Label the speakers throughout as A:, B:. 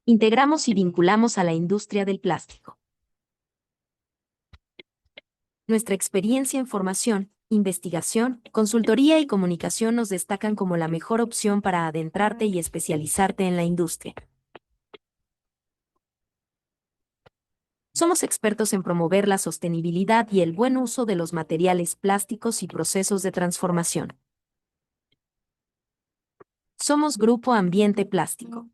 A: Integramos y vinculamos a la industria del plástico. Nuestra experiencia en formación, investigación, consultoría y comunicación nos destacan como la mejor opción para adentrarte y especializarte en la industria. Somos expertos en promover la sostenibilidad y el buen uso de los materiales plásticos y procesos de transformación. Somos Grupo Ambiente Plástico.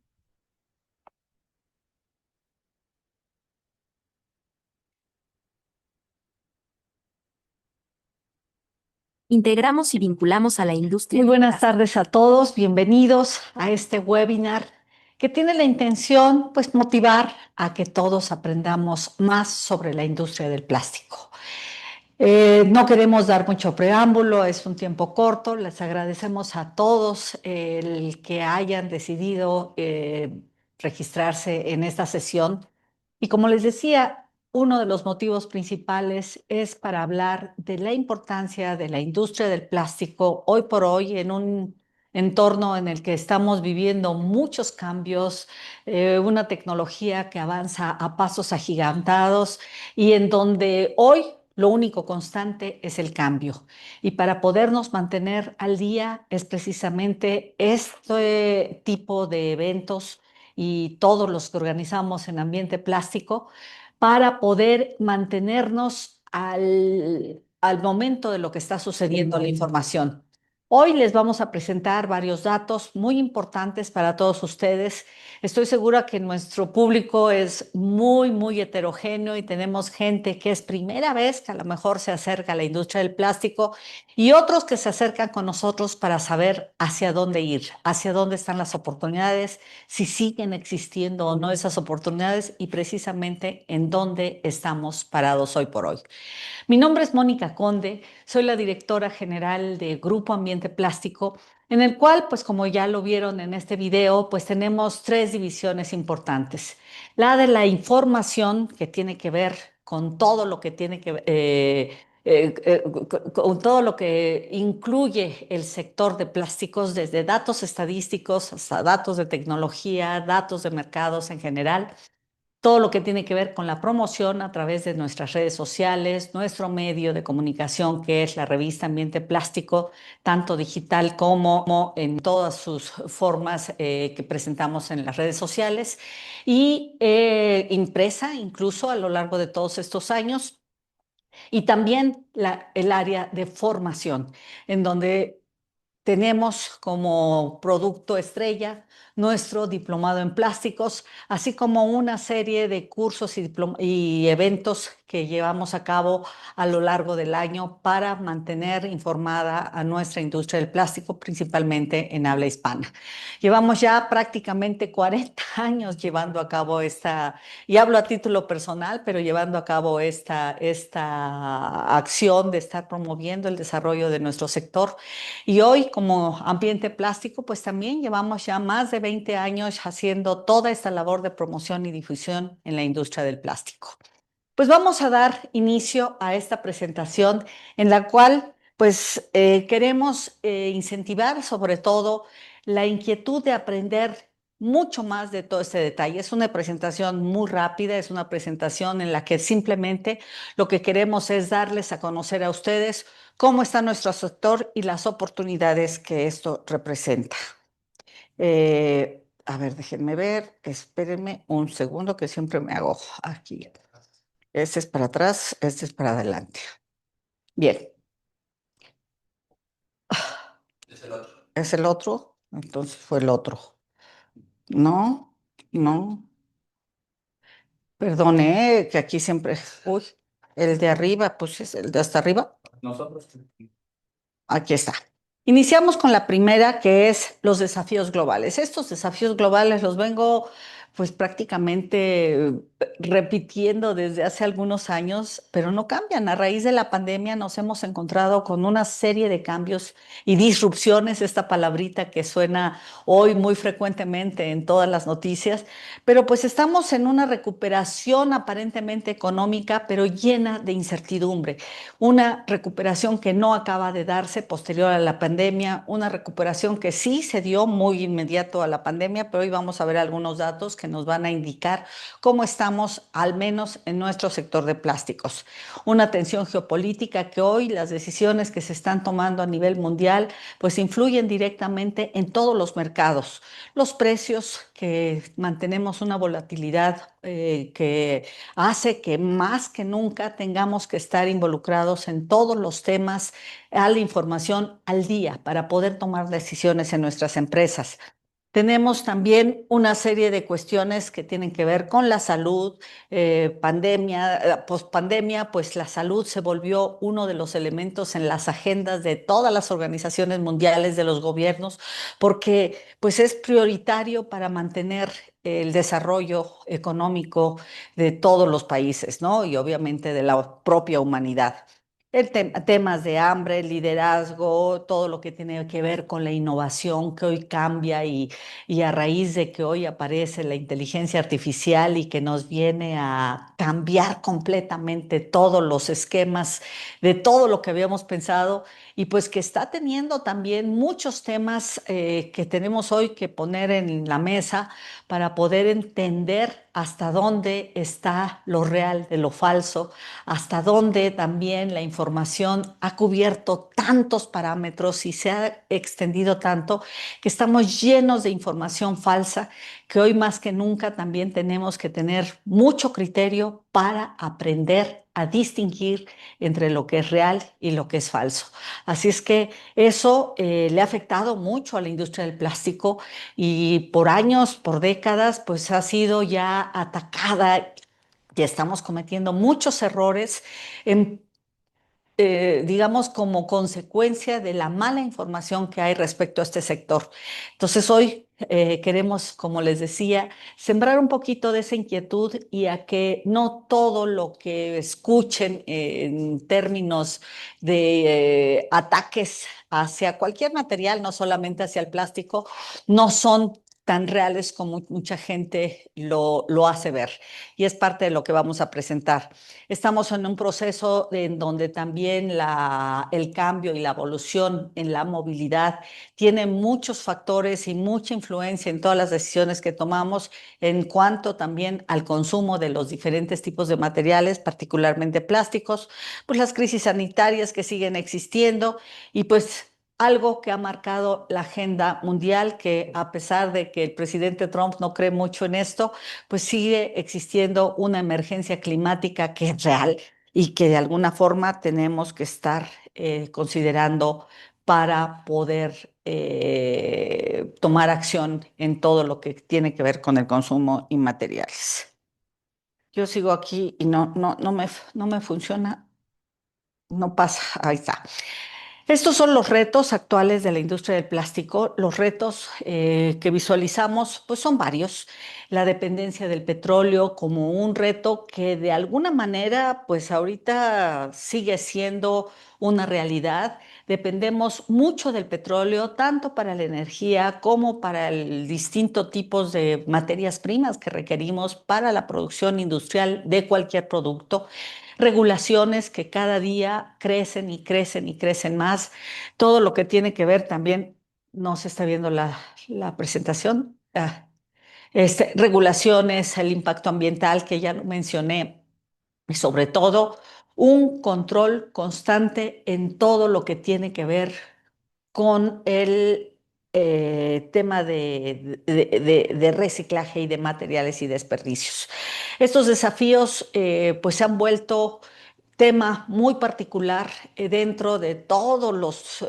A: Integramos y vinculamos a la industria.
B: Muy buenas tardes a todos, bienvenidos a este webinar que tiene la intención, pues, motivar a que todos aprendamos más sobre la industria del plástico. No queremos dar mucho preámbulo, es un tiempo corto. Les agradecemos a todos el que hayan decidido registrarse en esta sesión. Y como les decía, uno de los motivos principales es para hablar de la importancia de la industria del plástico hoy por hoy en un entorno en el que estamos viviendo muchos cambios, una tecnología que avanza a pasos agigantados y en donde hoy lo único constante es el cambio. Y para podernos mantener al día es precisamente este tipo de eventos y todos los que organizamos en Ambiente Plástico para poder mantenernos al momento de lo que está sucediendo la información. Hoy les vamos a presentar varios datos muy importantes para todos ustedes. Estoy segura que nuestro público es muy heterogéneo y tenemos gente que es primera vez que a lo mejor se acerca a la industria del plástico y otros que se acercan con nosotros para saber hacia dónde ir, hacia dónde están las oportunidades, si siguen existiendo o no esas oportunidades y precisamente en dónde estamos parados hoy por hoy. Mi nombre es Mónica Conde, soy la directora general de Grupo Ambiente Plástico, en el cual, pues como ya lo vieron en este video, pues tenemos tres divisiones importantes. La de la información, que tiene que ver con todo lo que tiene que con todo lo que incluye el sector de plásticos, desde datos estadísticos hasta datos de tecnología, datos de mercados en general, todo lo que tiene que ver con la promoción a través de nuestras redes sociales, nuestro medio de comunicación que es la revista Ambiente Plástico, tanto digital como en todas sus formas que presentamos en las redes sociales y impresa incluso a lo largo de todos estos años. Y también el área de formación, en donde tenemos como producto estrella nuestro diplomado en plásticos, así como una serie de cursos y eventos que llevamos a cabo a lo largo del año para mantener informada a nuestra industria del plástico, principalmente en habla hispana. Llevamos ya prácticamente 40 años llevando a cabo y hablo a título personal, pero llevando a cabo esta acción de estar promoviendo el desarrollo de nuestro sector. Y hoy, como Ambiente Plástico, pues también llevamos ya más de 20 años haciendo toda esta labor de promoción y difusión en la industria del plástico. Pues vamos a dar inicio a esta presentación en la cual pues queremos incentivar sobre todo la inquietud de aprender mucho más de todo este detalle. Es una presentación muy rápida, es una presentación en la que simplemente lo que queremos es darles a conocer a ustedes cómo está nuestro sector y las oportunidades que esto representa. A ver, déjenme ver, espérenme un segundo que siempre me hago aquí. Este es para atrás, este es para adelante. Bien. Es el otro. ¿Es el otro? Entonces fue el otro. No, no. Perdone, que aquí siempre. Uy, el de arriba, pues es el de hasta arriba. Nosotros. Aquí está. Iniciamos con la primera, que es los desafíos globales. Estos desafíos globales los vengo pues prácticamente repitiendo desde hace algunos años, pero no cambian. A raíz de la pandemia nos hemos encontrado con una serie de cambios y disrupciones, esta palabrita que suena hoy muy frecuentemente en todas las noticias, pero pues estamos en una recuperación aparentemente económica, pero llena de incertidumbre. Una recuperación que no acaba de darse posterior a la pandemia, una recuperación que sí se dio muy inmediato a la pandemia, pero hoy vamos a ver algunos datos que nos van a indicar cómo estamos, al menos en nuestro sector de plásticos. Una tensión geopolítica que hoy las decisiones que se están tomando a nivel mundial pues influyen directamente en todos los mercados. Los precios que mantenemos una volatilidad que hace que más que nunca tengamos que estar involucrados en todos los temas, a la información al día para poder tomar decisiones en nuestras empresas. Tenemos también una serie de cuestiones que tienen que ver con la salud, pandemia, pospandemia, pues la salud se volvió uno de los elementos en las agendas de todas las organizaciones mundiales, de los gobiernos, porque pues es prioritario para mantener el desarrollo económico de todos los países, ¿no? Y obviamente de la propia humanidad. Temas de hambre, liderazgo, todo lo que tiene que ver con la innovación que hoy cambia y a raíz de que hoy aparece la inteligencia artificial y que nos viene a cambiar completamente todos los esquemas de todo lo que habíamos pensado y pues que está teniendo también muchos temas que tenemos hoy que poner en la mesa para poder entender hasta dónde está lo real de lo falso, hasta dónde también la información ha cubierto tantos parámetros y se ha extendido tanto que estamos llenos de información falsa, que hoy más que nunca también tenemos que tener mucho criterio para aprender a distinguir entre lo que es real y lo que es falso. Así es que eso le ha afectado mucho a la industria del plástico y por años, por décadas, pues ha sido ya atacada. Ya estamos cometiendo muchos errores en digamos, como consecuencia de la mala información que hay respecto a este sector. Entonces, hoy queremos, como les decía, sembrar un poquito de esa inquietud y a que no todo lo que escuchen en términos de ataques hacia cualquier material, no solamente hacia el plástico, no son tan reales como mucha gente lo hace ver. Y es parte de lo que vamos a presentar. Estamos en un proceso en donde también el cambio y la evolución en la movilidad tiene muchos factores y mucha influencia en todas las decisiones que tomamos en cuanto también al consumo de los diferentes tipos de materiales, particularmente plásticos, pues las crisis sanitarias que siguen existiendo y pues algo que ha marcado la agenda mundial, que a pesar de que el presidente Trump no cree mucho en esto, pues sigue existiendo una emergencia climática que es real y que de alguna forma tenemos que estar considerando para poder tomar acción en todo lo que tiene que ver con el consumo y materiales. Yo sigo aquí y no me funciona, no pasa, ahí está. Estos son los retos actuales de la industria del plástico. Los retos que visualizamos, pues son varios. La dependencia del petróleo como un reto que de alguna manera, pues ahorita sigue siendo una realidad. Dependemos mucho del petróleo, tanto para la energía como para el distintos tipos de materias primas que requerimos para la producción industrial de cualquier producto, regulaciones que cada día crecen y crecen y crecen más, todo lo que tiene que ver también, no se está viendo la presentación, regulaciones, el impacto ambiental que ya lo mencioné, y sobre todo un control constante en todo lo que tiene que ver con el tema de reciclaje y de materiales y desperdicios. Estos desafíos pues se han vuelto tema muy particular dentro de todos los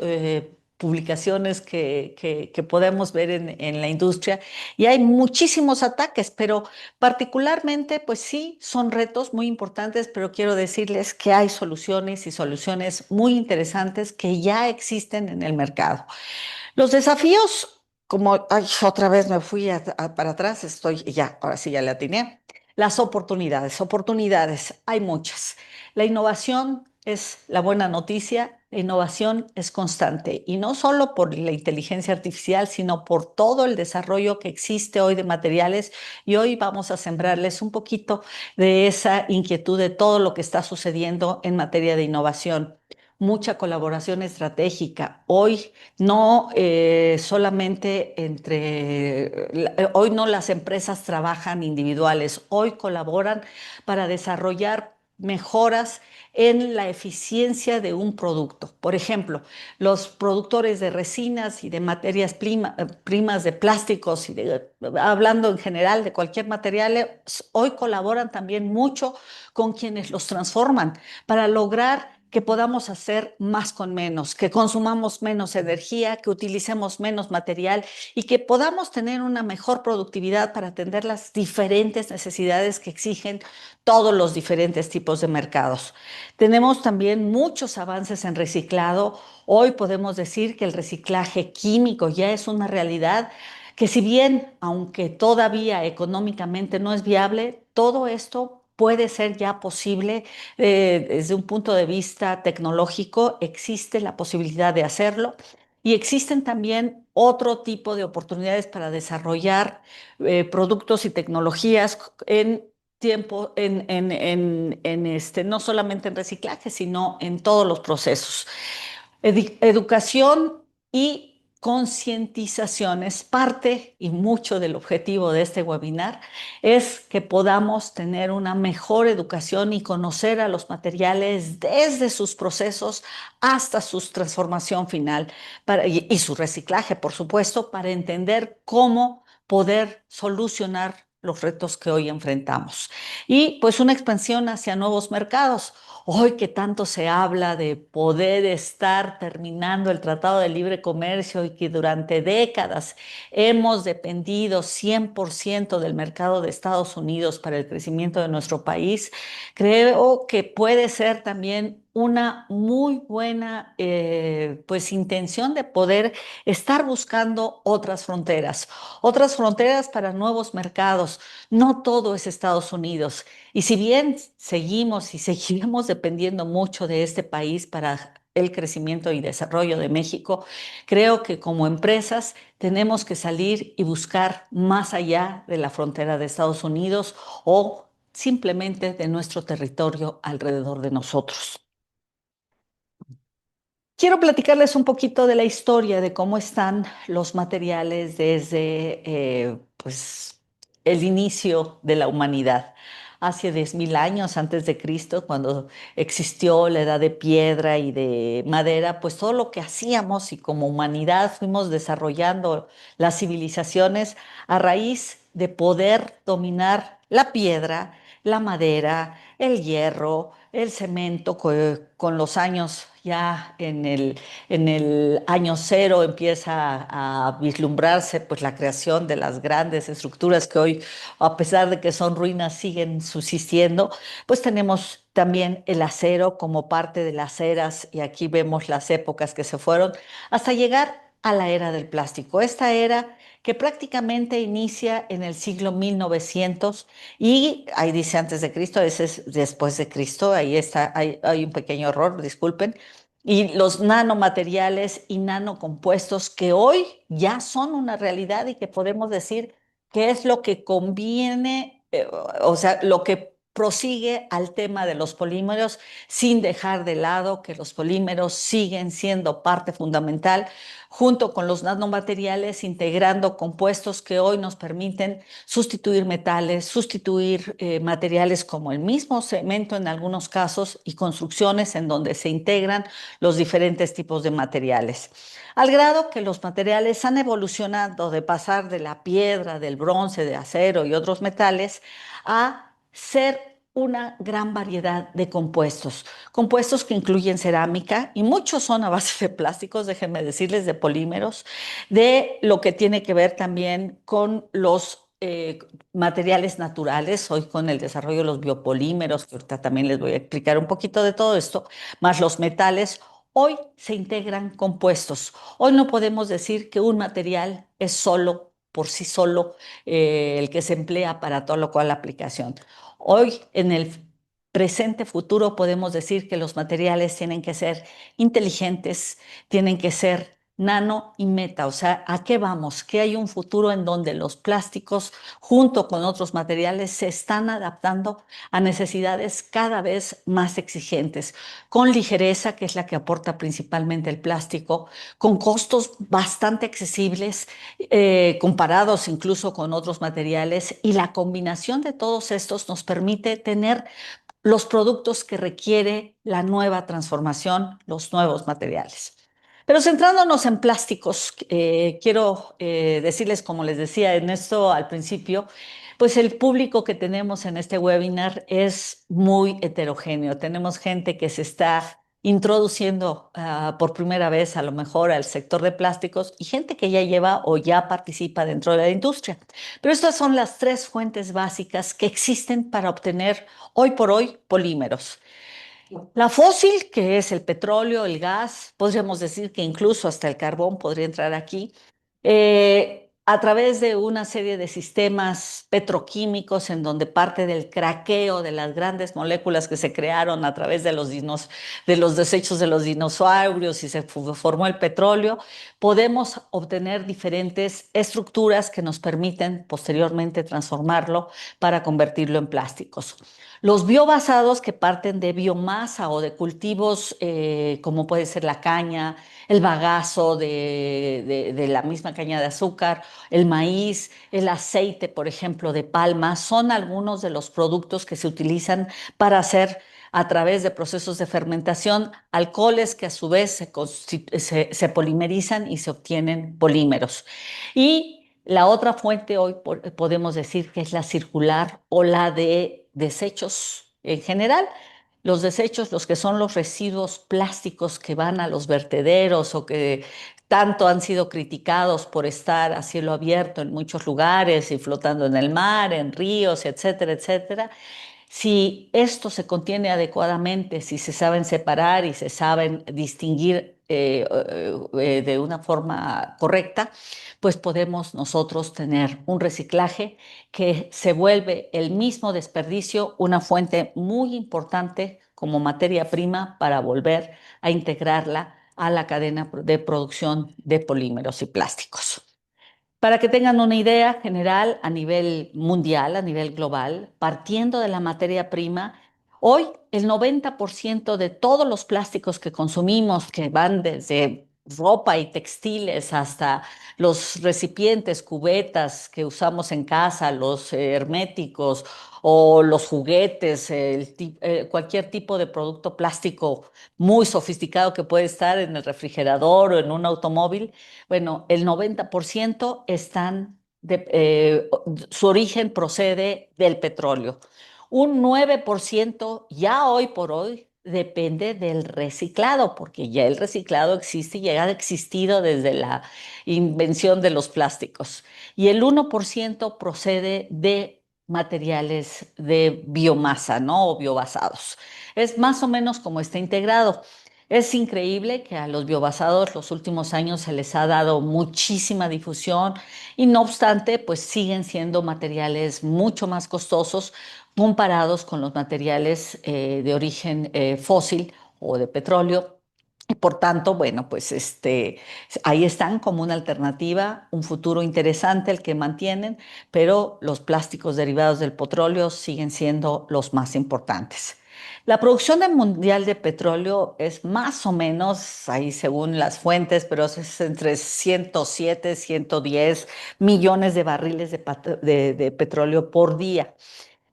B: publicaciones que podemos ver en la industria y hay muchísimos ataques, pero particularmente, pues sí, son retos muy importantes, pero quiero decirles que hay soluciones y soluciones muy interesantes que ya existen en el mercado. Los desafíos como, ay, otra vez me fui para atrás, estoy, ya, ahora sí ya le atiné. Las oportunidades, hay muchas. La innovación es la buena noticia, la innovación es constante y no solo por la inteligencia artificial, sino por todo el desarrollo que existe hoy de materiales y hoy vamos a sembrarles un poquito de esa inquietud de todo lo que está sucediendo en materia de innovación. Mucha colaboración estratégica. Hoy no solamente hoy no las empresas trabajan individuales, hoy colaboran para desarrollar mejoras en la eficiencia de un producto. Por ejemplo, los productores de resinas y de materias primas de plásticos hablando en general de cualquier material, hoy colaboran también mucho con quienes los transforman para lograr que podamos hacer más con menos, que consumamos menos energía, que utilicemos menos material y que podamos tener una mejor productividad para atender las diferentes necesidades que exigen todos los diferentes tipos de mercados. Tenemos también muchos avances en reciclado. Hoy podemos decir que el reciclaje químico ya es una realidad que si bien, aunque todavía económicamente no es viable, todo esto puede ser ya posible desde un punto de vista tecnológico, existe la posibilidad de hacerlo y existen también otro tipo de oportunidades para desarrollar productos y tecnologías en tiempo, no solamente en reciclaje, sino en todos los procesos. Educación y concientización es parte y mucho del objetivo de este webinar, es que podamos tener una mejor educación y conocer a los materiales desde sus procesos hasta su transformación final y su reciclaje, por supuesto, para entender cómo poder solucionar los retos que hoy enfrentamos. Y pues una expansión hacia nuevos mercados. Hoy que tanto se habla de poder estar terminando el Tratado de Libre Comercio y que durante décadas hemos dependido 100% del mercado de Estados Unidos para el crecimiento de nuestro país, creo que puede ser también una muy buena pues intención de poder estar buscando otras fronteras para nuevos mercados. No todo es Estados Unidos. Y si bien seguimos y seguiremos dependiendo mucho de este país para el crecimiento y desarrollo de México, creo que como empresas tenemos que salir y buscar más allá de la frontera de Estados Unidos o simplemente de nuestro territorio alrededor de nosotros. Quiero platicarles un poquito de la historia de cómo están los materiales desde pues, el inicio de la humanidad. Hace 10.000 años antes de Cristo, cuando existió la edad de piedra y de madera, pues todo lo que hacíamos y como humanidad fuimos desarrollando las civilizaciones a raíz de poder dominar la piedra, la madera, el hierro, el cemento, con los años ya en el año cero empieza a vislumbrarse pues la creación de las grandes estructuras que hoy, a pesar de que son ruinas, siguen subsistiendo. Pues tenemos también el acero como parte de las eras y aquí vemos las épocas que se fueron hasta llegar a la era del plástico. Esta era que prácticamente inicia en el siglo 1900 y ahí dice antes de Cristo, ese es después de Cristo, ahí está, hay un pequeño error, disculpen. Y los nanomateriales y nanocompuestos que hoy ya son una realidad y que podemos decir que es lo que conviene, o sea, lo que prosigue al tema de los polímeros sin dejar de lado que los polímeros siguen siendo parte fundamental junto con los nanomateriales, integrando compuestos que hoy nos permiten sustituir metales, sustituir materiales como el mismo cemento en algunos casos y construcciones en donde se integran los diferentes tipos de materiales. Al grado que los materiales han evolucionado de pasar de la piedra, del bronce, de acero y otros metales a ser una gran variedad de compuestos que incluyen cerámica y muchos son a base de plásticos, déjenme decirles, de polímeros, de lo que tiene que ver también con los materiales naturales, hoy con el desarrollo de los biopolímeros, que ahorita también les voy a explicar un poquito de todo esto, más los metales Hoy se integran compuestos. Hoy no podemos decir que un material es solo, por sí solo, el que se emplea para toda lo cual aplicación. Hoy, en el presente futuro, podemos decir que los materiales tienen que ser inteligentes, tienen que ser nano y meta. O sea, ¿a qué vamos? Que hay un futuro en donde los plásticos, junto con otros materiales, se están adaptando a necesidades cada vez más exigentes, con ligereza, que es la que aporta principalmente el plástico, con costos bastante accesibles, comparados incluso con otros materiales, y la combinación de todos estos nos permite tener los productos que requiere la nueva transformación, los nuevos materiales. Pero centrándonos en plásticos, quiero decirles, como les decía en esto al principio, pues el público que tenemos en este webinar es muy heterogéneo. Tenemos gente que se está introduciendo por primera vez a lo mejor al sector de plásticos y gente que ya lleva o ya participa dentro de la industria. Pero estas son las tres fuentes básicas que existen para obtener hoy por hoy polímeros. La fósil, que es el petróleo, el gas, podríamos decir que incluso hasta el carbón podría entrar aquí, a través de una serie de sistemas petroquímicos en donde parte del craqueo de las grandes moléculas que se crearon a través de de los desechos de los dinosaurios y se formó el petróleo, podemos obtener diferentes estructuras que nos permiten posteriormente transformarlo para convertirlo en plásticos. Los biobasados, que parten de biomasa o de cultivos como puede ser la caña, el bagazo de la misma caña de azúcar, el maíz, el aceite, por ejemplo, de palma, son algunos de los productos que se utilizan para hacer a través de procesos de fermentación alcoholes que a su vez se polimerizan y se obtienen polímeros. Y la otra fuente hoy podemos decir que es la circular o la de desechos en general. Los desechos, los que son los residuos plásticos que van a los vertederos o que tanto han sido criticados por estar a cielo abierto en muchos lugares y flotando en el mar, en ríos, etcétera, etcétera. Si esto se contiene adecuadamente, si se saben separar y se saben distinguir de una forma correcta, pues podemos nosotros tener un reciclaje que se vuelve el mismo desperdicio una fuente muy importante como materia prima para volver a integrarla a la cadena de producción de polímeros y plásticos. Para que tengan una idea general a nivel mundial, a nivel global, partiendo de la materia prima, hoy el 90% de todos los plásticos que consumimos, que van desde ropa y textiles hasta los recipientes, cubetas que usamos en casa, los herméticos o los juguetes, cualquier tipo de producto plástico muy sofisticado que puede estar en el refrigerador o en un automóvil, bueno, el 90% su origen procede del petróleo. Un 9% ya hoy por hoy depende del reciclado, porque ya el reciclado existe y ya ha existido desde la invención de los plásticos. Y el 1% procede de materiales de biomasa, ¿no? O biobasados. Es más o menos como está integrado. Es increíble que a los biobasados los últimos años se les ha dado muchísima difusión y no obstante, pues siguen siendo materiales mucho más costosos comparados con los materiales de origen fósil o de petróleo. Y por tanto, bueno, pues ahí están como una alternativa, un futuro interesante el que mantienen, pero los plásticos derivados del petróleo siguen siendo los más importantes. La producción mundial de petróleo es más o menos, ahí según las fuentes, pero es entre 107, 110 millones de barriles de petróleo por día.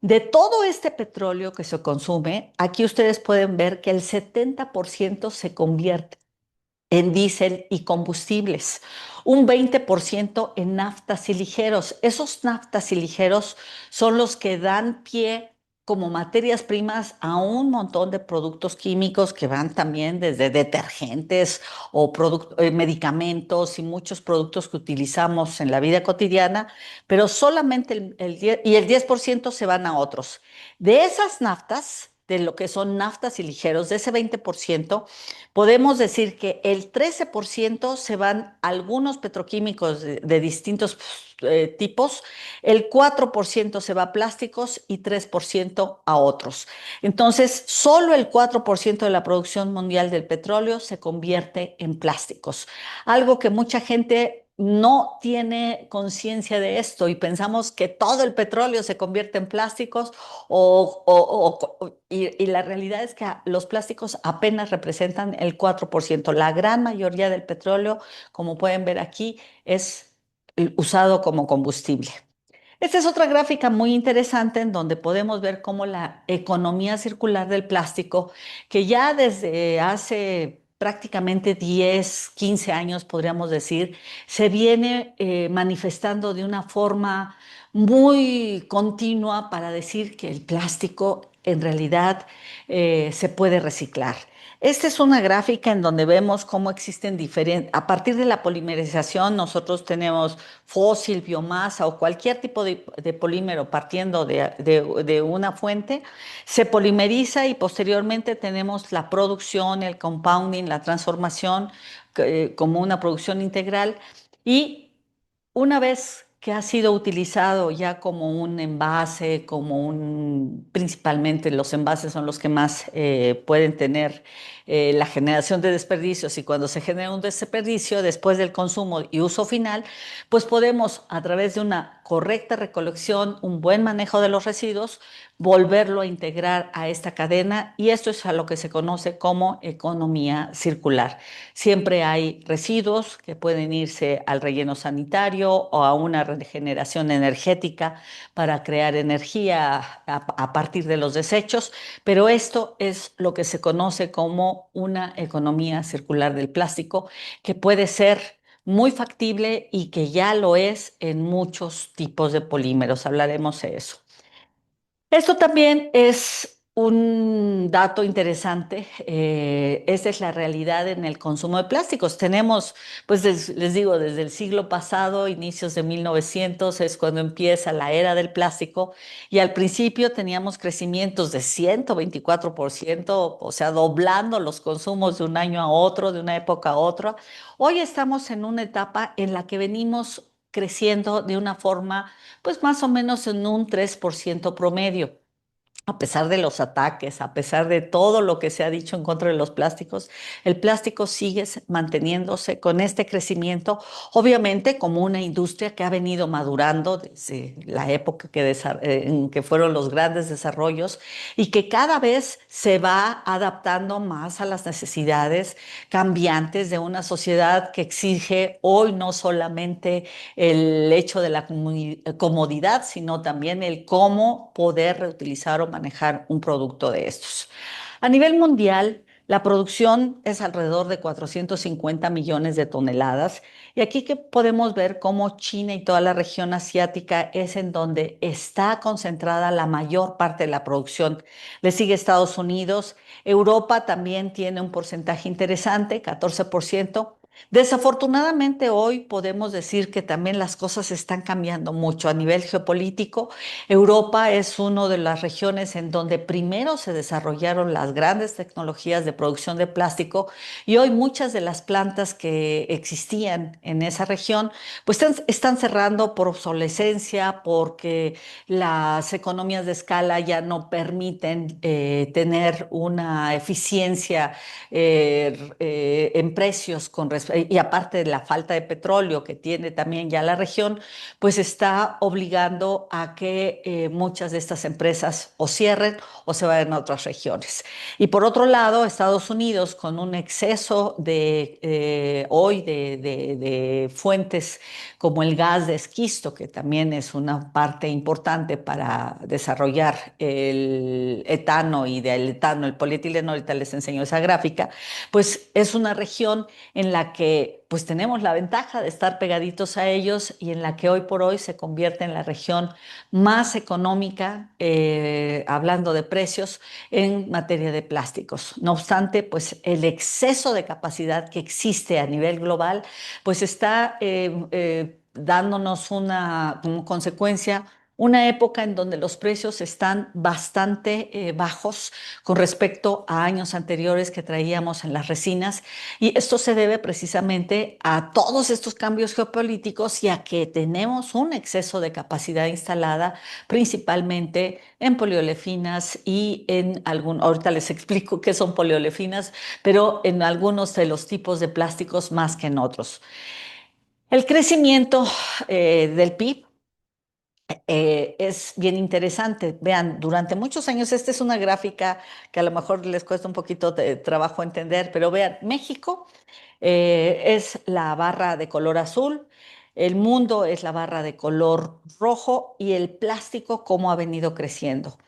B: De todo este petróleo que se consume, aquí ustedes pueden ver que el 70% se convierte en diésel y combustibles, un 20% en naftas y ligeros. Esos naftas y ligeros son los que dan pie como materias primas a un montón de productos químicos que van también desde detergentes o medicamentos y muchos productos que utilizamos en la vida cotidiana, pero solamente el 10% se van a otros. De esas naftas, de lo que son naftas y ligeros, de ese 20%, podemos decir que el 13% se van a algunos petroquímicos de distintos tipos, el 4% se va a plásticos y 3% a otros. Entonces, solo el 4% de la producción mundial del petróleo se convierte en plásticos, algo que mucha gente no tiene conciencia de esto y pensamos que todo el petróleo se convierte en plásticos y la realidad es que los plásticos apenas representan el 4%. La gran mayoría del petróleo, como pueden ver aquí, es usado como combustible. Esta es otra gráfica muy interesante en donde podemos ver cómo la economía circular del plástico, que ya desde hace prácticamente 10, 15 años, podríamos decir, se viene manifestando de una forma muy continua para decir que el plástico en realidad se puede reciclar. Esta es una gráfica en donde vemos cómo existen diferentes, a partir de la polimerización, nosotros tenemos fósil, biomasa o cualquier tipo de polímero partiendo de una fuente, se polimeriza y posteriormente tenemos la producción, el compounding, la transformación como una producción integral y una vez que ha sido utilizado ya como un envase, principalmente los envases son los que más pueden tener la generación de desperdicios y cuando se genera un desperdicio después del consumo y uso final, pues podemos a través de una correcta recolección, un buen manejo de los residuos, volverlo a integrar a esta cadena y esto es a lo que se conoce como economía circular. Siempre hay residuos que pueden irse al relleno sanitario o a una regeneración energética para crear energía a partir de los desechos, pero esto es lo que se conoce como una economía circular del plástico, que puede ser muy factible y que ya lo es en muchos tipos de polímeros. Hablaremos de eso. Esto también es un dato interesante. Esta es la realidad en el consumo de plásticos. Tenemos, pues les digo, desde el siglo pasado, inicios de 1900, es cuando empieza la era del plástico y al principio teníamos crecimientos de 124%, o sea, doblando los consumos de un año a otro, de una época a otra. Hoy estamos en una etapa en la que venimos creciendo de una forma pues más o menos en un 3% promedio. A pesar de los ataques, a pesar de todo lo que se ha dicho en contra de los plásticos, el plástico sigue manteniéndose con este crecimiento, obviamente como una industria que ha venido madurando desde la época en que fueron los grandes desarrollos y que cada vez se va adaptando más a las necesidades cambiantes de una sociedad que exige hoy no solamente el hecho de la comodidad, sino también el cómo poder reutilizar o manejar un producto de estos. A nivel mundial, la producción es alrededor de 450 millones de toneladas y aquí que podemos ver cómo China y toda la región asiática es en donde está concentrada la mayor parte de la producción. Le sigue Estados Unidos, Europa también tiene un porcentaje interesante, 14%. Desafortunadamente hoy podemos decir que también las cosas están cambiando mucho a nivel geopolítico. Europa es una de las regiones en donde primero se desarrollaron las grandes tecnologías de producción de plástico y hoy muchas de las plantas que existían en esa región pues están cerrando por obsolescencia, porque las economías de escala ya no permiten tener una eficiencia en precios y aparte de la falta de petróleo que tiene también ya la región, pues está obligando a que muchas de estas empresas o cierren o se vayan a otras regiones. Y por otro lado, Estados Unidos, con un exceso hoy de fuentes como el gas de esquisto, que también es una parte importante para desarrollar el etano y del etano, el polietileno, ahorita les enseño esa gráfica, pues es una región en la que pues tenemos la ventaja de estar pegaditos a ellos y en la que hoy por hoy se convierte en la región más económica, hablando de precios, en materia de plásticos. No obstante, pues el exceso de capacidad que existe a nivel global, pues está dándonos una como consecuencia una época en donde los precios están bastante bajos con respecto a años anteriores que traíamos en las resinas. Y esto se debe precisamente a todos estos cambios geopolíticos y a que tenemos un exceso de capacidad instalada, principalmente en poliolefinas y en ahorita les explico qué son poliolefinas, pero en algunos de los tipos de plásticos más que en otros. El crecimiento del PIB es bien interesante. Vean, durante muchos años, esta es una gráfica que a lo mejor les cuesta un poquito de trabajo entender, pero vean, México es la barra de color azul, el mundo es la barra de color rojo y el plástico cómo ha venido creciendo.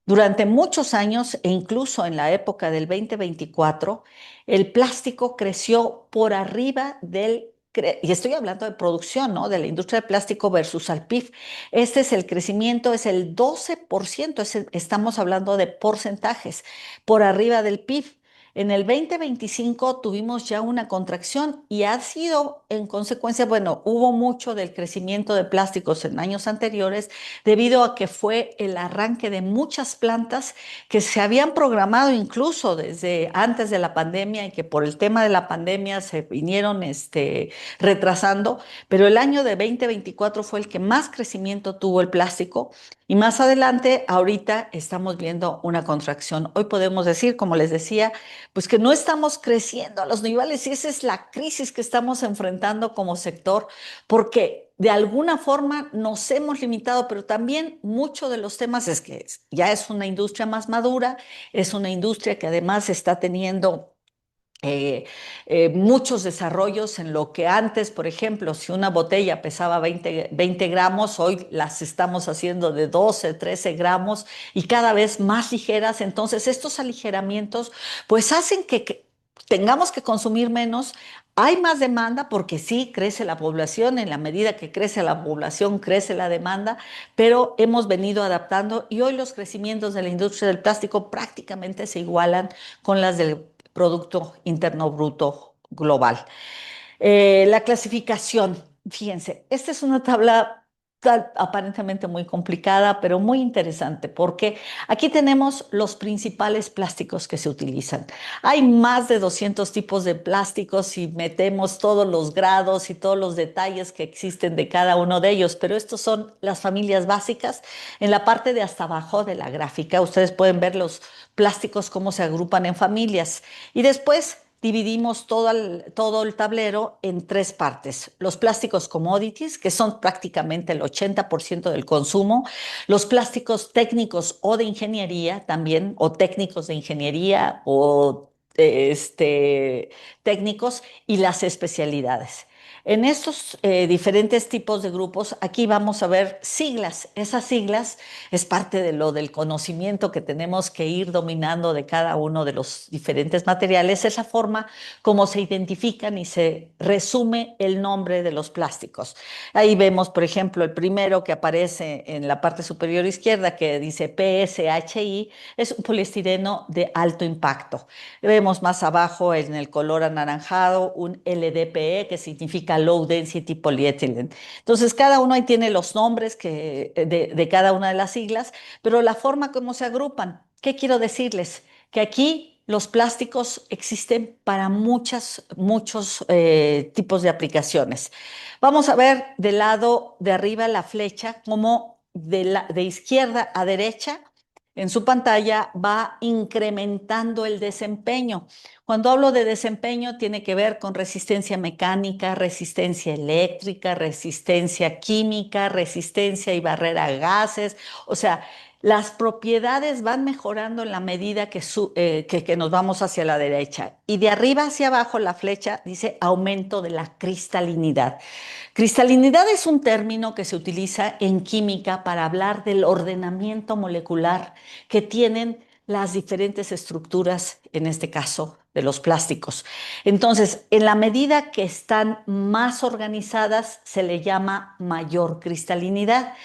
B: Durante muchos años e incluso en la época del 2024, el plástico creció por arriba y estoy hablando de producción, ¿no? De la industria del plástico versus al PIB. Este es el crecimiento, es el 12%, estamos hablando de porcentajes por arriba del PIB. En el 2025 tuvimos ya una contracción y ha sido en consecuencia, bueno, hubo mucho del crecimiento de plásticos en años anteriores debido a que fue el arranque de muchas plantas que se habían programado incluso desde antes de la pandemia y que por el tema de la pandemia se vinieron retrasando, pero el año de 2024 fue el que más crecimiento tuvo el plástico y más adelante, ahorita estamos viendo una contracción. Hoy podemos decir, como les decía, pues que no estamos creciendo a los niveles y esa es la crisis que estamos enfrentando como sector, porque de alguna forma nos hemos limitado, pero también muchos de los temas es que ya es una industria más madura, es una industria que además está teniendo eh, muchos desarrollos en lo que antes, por ejemplo, si una botella pesaba 20 gramos, hoy las estamos haciendo de 12, 13 gramos y cada vez más ligeras. Entonces, estos aligeramientos pues hacen que tengamos que consumir menos. Hay más demanda porque sí crece la población, en la medida que crece la población crece la demanda, pero hemos venido adaptando y hoy los crecimientos de la industria del plástico prácticamente se igualan con las del Producto Interno Bruto global. La clasificación, fíjense, esta es una tabla aparentemente muy complicada, pero muy interesante, porque aquí tenemos los principales plásticos que se utilizan. Hay más de 200 tipos de plásticos y metemos todos los grados y todos los detalles que existen de cada uno de ellos, pero estos son las familias básicas. En la parte de hasta abajo de la gráfica, ustedes pueden ver los plásticos cómo se agrupan en familias y después dividimos todo el tablero en tres partes. Los plásticos commodities, que son prácticamente el 80% del consumo, los plásticos técnicos o de ingeniería también, o técnicos de ingeniería o técnicos y las especialidades. En estos diferentes tipos de grupos, aquí vamos a ver siglas. Esas siglas es parte de lo del conocimiento que tenemos que ir dominando de cada uno de los diferentes materiales. Es la forma como se identifican y se resume el nombre de los plásticos. Ahí vemos, por ejemplo, el primero que aparece en la parte superior izquierda que dice PSHI, es un poliestireno de alto impacto. Vemos más abajo en el color anaranjado un LDPE que significa Low Density Polyethylene. Entonces, cada uno ahí tiene los nombres de cada una de las siglas, pero la forma como se agrupan. ¿Qué quiero decirles? Que aquí los plásticos existen para muchos tipos de aplicaciones. Vamos a ver del lado de arriba la flecha, como de izquierda a derecha en su pantalla va incrementando el desempeño. Cuando hablo de desempeño, tiene que ver con resistencia mecánica, resistencia eléctrica, resistencia química, resistencia y barrera a gases. O sea, las propiedades van mejorando en la medida que nos vamos hacia la derecha. Y de arriba hacia abajo la flecha dice aumento de la cristalinidad. Cristalinidad es un término que se utiliza en química para hablar del ordenamiento molecular que tienen las diferentes estructuras, en este caso, de los plásticos. Entonces, en la medida que están más organizadas, se le llama mayor cristalinidad.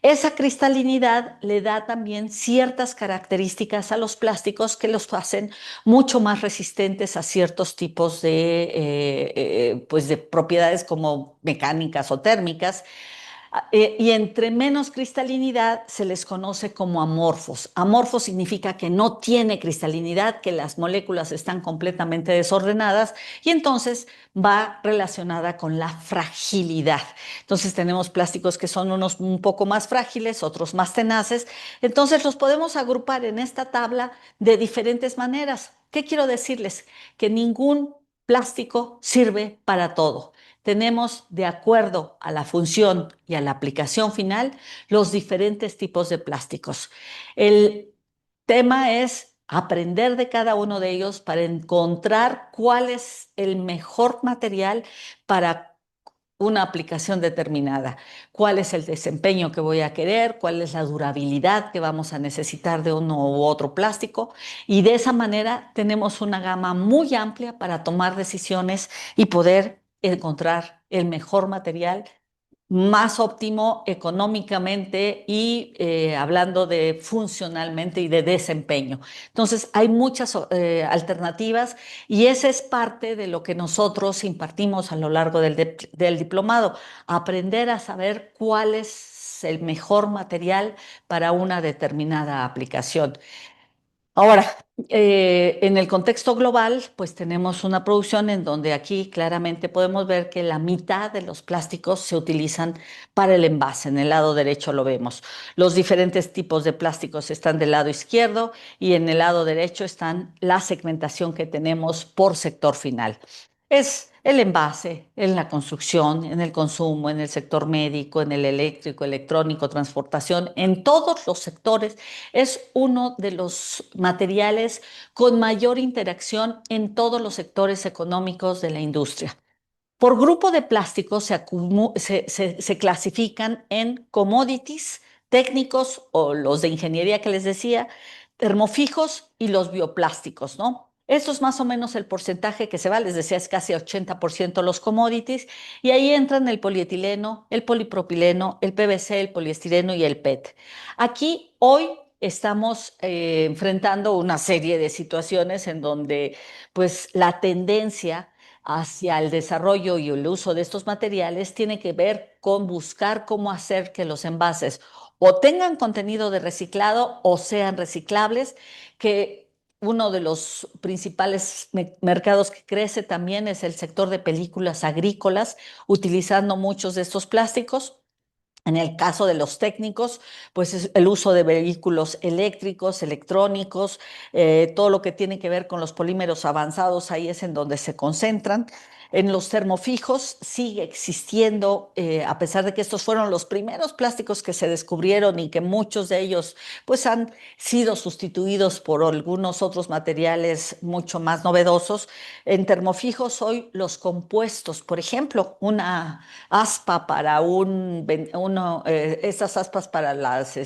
B: Esa cristalinidad le da también ciertas características a los plásticos que los hacen mucho más resistentes a ciertos tipos pues de propiedades como mecánicas o térmicas. Y entre menos cristalinidad se les conoce como amorfos. Amorfo significa que no tiene cristalinidad, que las moléculas están completamente desordenadas y entonces va relacionada con la fragilidad. Entonces tenemos plásticos que son unos un poco más frágiles, otros más tenaces. Entonces los podemos agrupar en esta tabla de diferentes maneras. ¿Qué quiero decirles? Que ningún plástico sirve para todo. Tenemos, de acuerdo a la función y a la aplicación final, los diferentes tipos de plásticos. El tema es aprender de cada uno de ellos para encontrar cuál es el mejor material para una aplicación determinada, cuál es el desempeño que voy a querer, cuál es la durabilidad que vamos a necesitar de uno u otro plástico, y de esa manera tenemos una gama muy amplia para tomar decisiones y poder encontrar el mejor material más óptimo económicamente y hablando de funcionalmente y de desempeño. Entonces, hay muchas alternativas y esa es parte de lo que nosotros impartimos a lo largo del diplomado, aprender a saber cuál es el mejor material para una determinada aplicación. Ahora, en el contexto global, pues tenemos una producción en donde aquí claramente podemos ver que la mitad de los plásticos se utilizan para el envase. En el lado derecho lo vemos. Los diferentes tipos de plásticos están del lado izquierdo y en el lado derecho están la segmentación que tenemos por sector final. Es el envase en la construcción, en el consumo, en el sector médico, en el eléctrico, electrónico, transportación, en todos los sectores. Es uno de los materiales con mayor interacción en todos los sectores económicos de la industria. Por grupo de plásticos se clasifican en commodities, técnicos o los de ingeniería que les decía, termofijos y los bioplásticos, ¿no? Esto es más o menos el porcentaje que se va, les decía, es casi 80% los commodities, y ahí entran el polietileno, el polipropileno, el PVC, el poliestireno y el PET. Aquí hoy estamos enfrentando una serie de situaciones en donde pues la tendencia hacia el desarrollo y el uso de estos materiales tiene que ver con buscar cómo hacer que los envases o tengan contenido de reciclado o sean reciclables, que uno de los principales mercados que crece también es el sector de películas agrícolas, utilizando muchos de estos plásticos. En el caso de los técnicos, pues es el uso de vehículos eléctricos, electrónicos, todo lo que tiene que ver con los polímeros avanzados, ahí es en donde se concentran. En los termofijos sigue existiendo, a pesar de que estos fueron los primeros plásticos que se descubrieron y que muchos de ellos pues han sido sustituidos por algunos otros materiales mucho más novedosos. En termofijos hoy los compuestos, por ejemplo, una aspa para estas aspas para las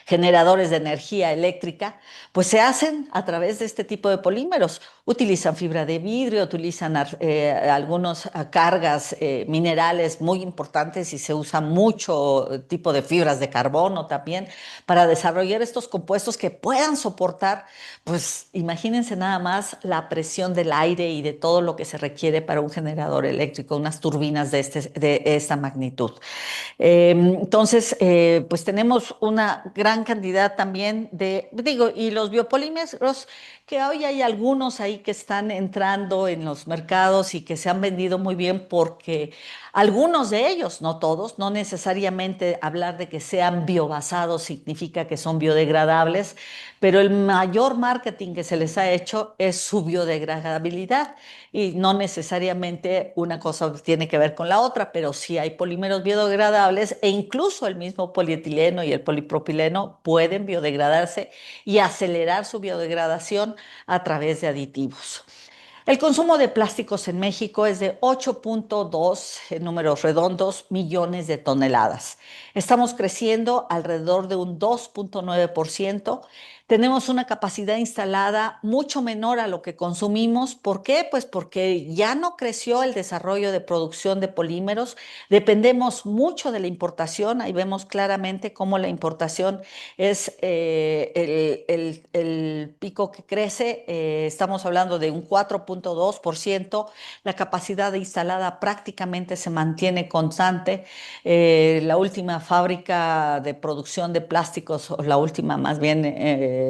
B: generadores de energía eléctrica, pues se hacen a través de este tipo de polímeros. Utilizan fibra de vidrio, utilizan algunas cargas minerales muy importantes y se usa mucho tipo de fibras de carbono también para desarrollar estos compuestos que puedan soportar, pues imagínense nada más la presión del aire y de todo lo que se requiere para un generador eléctrico, unas turbinas de esta magnitud. Entonces, pues tenemos una gran cantidad también digo, y los biopolímeros, que hoy hay algunos ahí que están entrando en los mercados y que se han vendido muy bien porque algunos de ellos, no todos, no necesariamente hablar de que sean biobasados significa que son biodegradables, pero el mayor marketing que se les ha hecho es su biodegradabilidad y no necesariamente una cosa tiene que ver con la otra, pero sí hay polímeros biodegradables e incluso el mismo polietileno y el polipropileno pueden biodegradarse y acelerar su biodegradación a través de aditivos. El consumo de plásticos en México es de 8.2, en números redondos, millones de toneladas. Estamos creciendo alrededor de un 2.9%. Tenemos una capacidad instalada mucho menor a lo que consumimos. ¿Por qué? Pues porque ya no creció el desarrollo de producción de polímeros. Dependemos mucho de la importación. Ahí vemos claramente cómo la importación es el pico que crece. Estamos hablando de un 4,2%. La capacidad instalada prácticamente se mantiene constante. La última fábrica de producción de plásticos, o la última más bien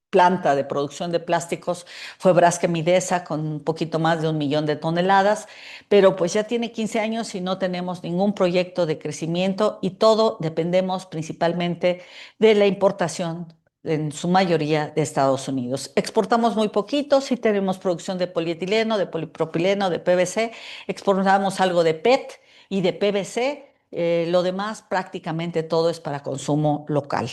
B: planta de producción de plásticos fue Braskem Idesa con un poquito más de 1 millón de toneladas, pero pues ya tiene 15 años y no tenemos ningún proyecto de crecimiento y todo dependemos principalmente de la importación en su mayoría de Estados Unidos. Exportamos muy poquito, sí tenemos producción de polietileno, de polipropileno, de PVC, exportamos algo de PET y de PVC. Lo demás prácticamente todo es para consumo local.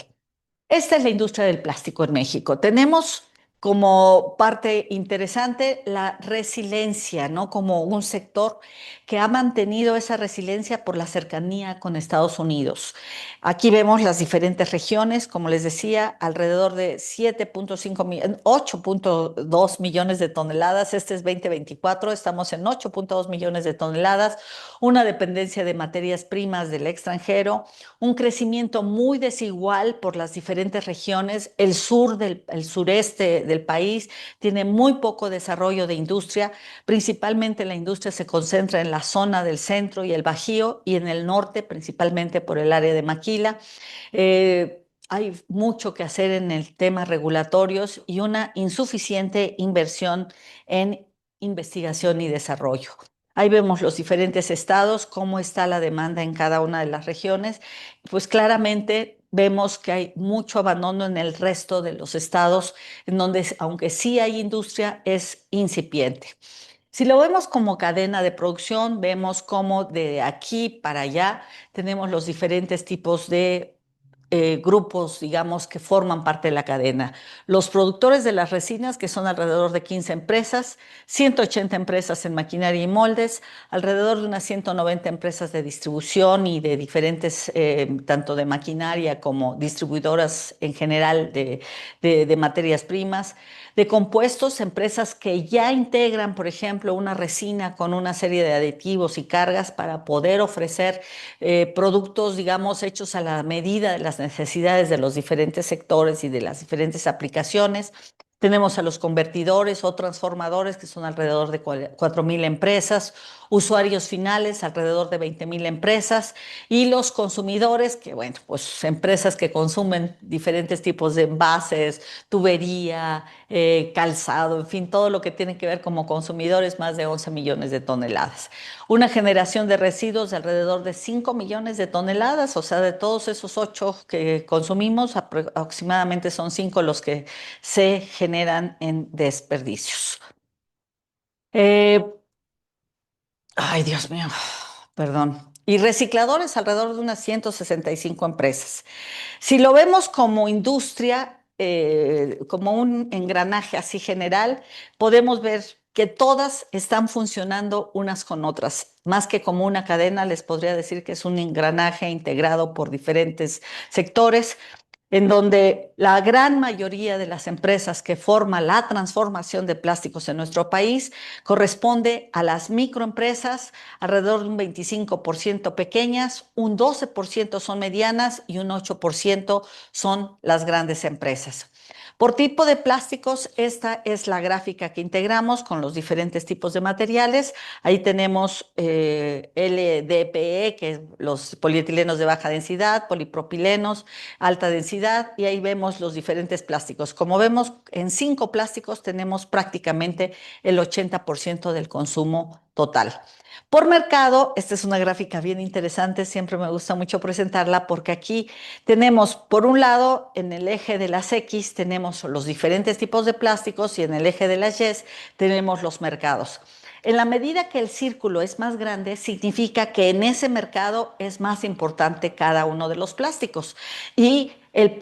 B: Esta es la industria del plástico en México. Tenemos como parte interesante la resiliencia, ¿no? Como un sector que ha mantenido esa resiliencia por la cercanía con Estados Unidos. Aquí vemos las diferentes regiones, como les decía, alrededor de 7,5 millones, 8,2 millones de toneladas. Este es 2024, estamos en 8,2 millones de toneladas, una dependencia de materias primas del extranjero, un crecimiento muy desigual por las diferentes regiones. El sureste del país tiene muy poco desarrollo de industria, principalmente la industria se concentra en la zona del centro y el Bajío y en el norte, principalmente por el área de Maquila. Hay mucho que hacer en el tema regulatorios y una insuficiente inversión en investigación y desarrollo. Ahí vemos los diferentes estados, cómo está la demanda en cada una de las regiones. Pues claramente vemos que hay mucho abandono en el resto de los estados, en donde, aunque sí hay industria, es incipiente. Si lo vemos como cadena de producción, vemos cómo de aquí para allá tenemos los diferentes tipos de grupos, digamos, que forman parte de la cadena. Los productores de las resinas, que son alrededor de 15 empresas, 180 empresas en maquinaria y moldes, alrededor de unas 190 empresas de distribución y de diferentes, tanto de maquinaria como distribuidoras en general de materias primas. De compuestos, empresas que ya integran, por ejemplo, una resina con una serie de aditivos y cargas para poder ofrecer productos, digamos, hechos a la medida de las necesidades de los diferentes sectores y de las diferentes aplicaciones. Tenemos a los convertidores o transformadores, que son alrededor de 4,000 empresas, usuarios finales, alrededor de 20,000 empresas, y los consumidores, que bueno, pues empresas que consumen diferentes tipos de envases, tubería, calzado, en fin, todo lo que tiene que ver como consumidores, más de 11 millones de toneladas. Una generación de residuos de alrededor de 5 millones de toneladas, o sea, de todos esos 8 que consumimos, aproximadamente son 5 los que se generan en desperdicios. Eh, Ay, Dios mío, perdón. Y recicladores, alrededor de unas 165 empresas. Si lo vemos como industria, como un engranaje así general, podemos ver que todas están funcionando unas con otras. Más que como una cadena, les podría decir que es un engranaje integrado por diferentes sectores, en donde la gran mayoría de las empresas que forman la transformación de plásticos en nuestro país corresponde a las microempresas, alrededor de un 25% pequeñas, un 12% son medianas y un 8% son las grandes empresas. Por tipo de plásticos, esta es la gráfica que integramos con los diferentes tipos de materiales. Ahí tenemos LDPE, que es los polietilenos de baja densidad, polipropilenos, alta densidad, y ahí vemos los diferentes plásticos. Como vemos, en 5 plásticos tenemos prácticamente el 80% del consumo total. Por mercado, esta es una gráfica bien interesante, siempre me gusta mucho presentarla porque aquí tenemos, por un lado, en el eje de las X tenemos los diferentes tipos de plásticos y en el eje de las Y tenemos los mercados. En la medida que el círculo es más grande, significa que en ese mercado es más importante cada uno de los plásticos y el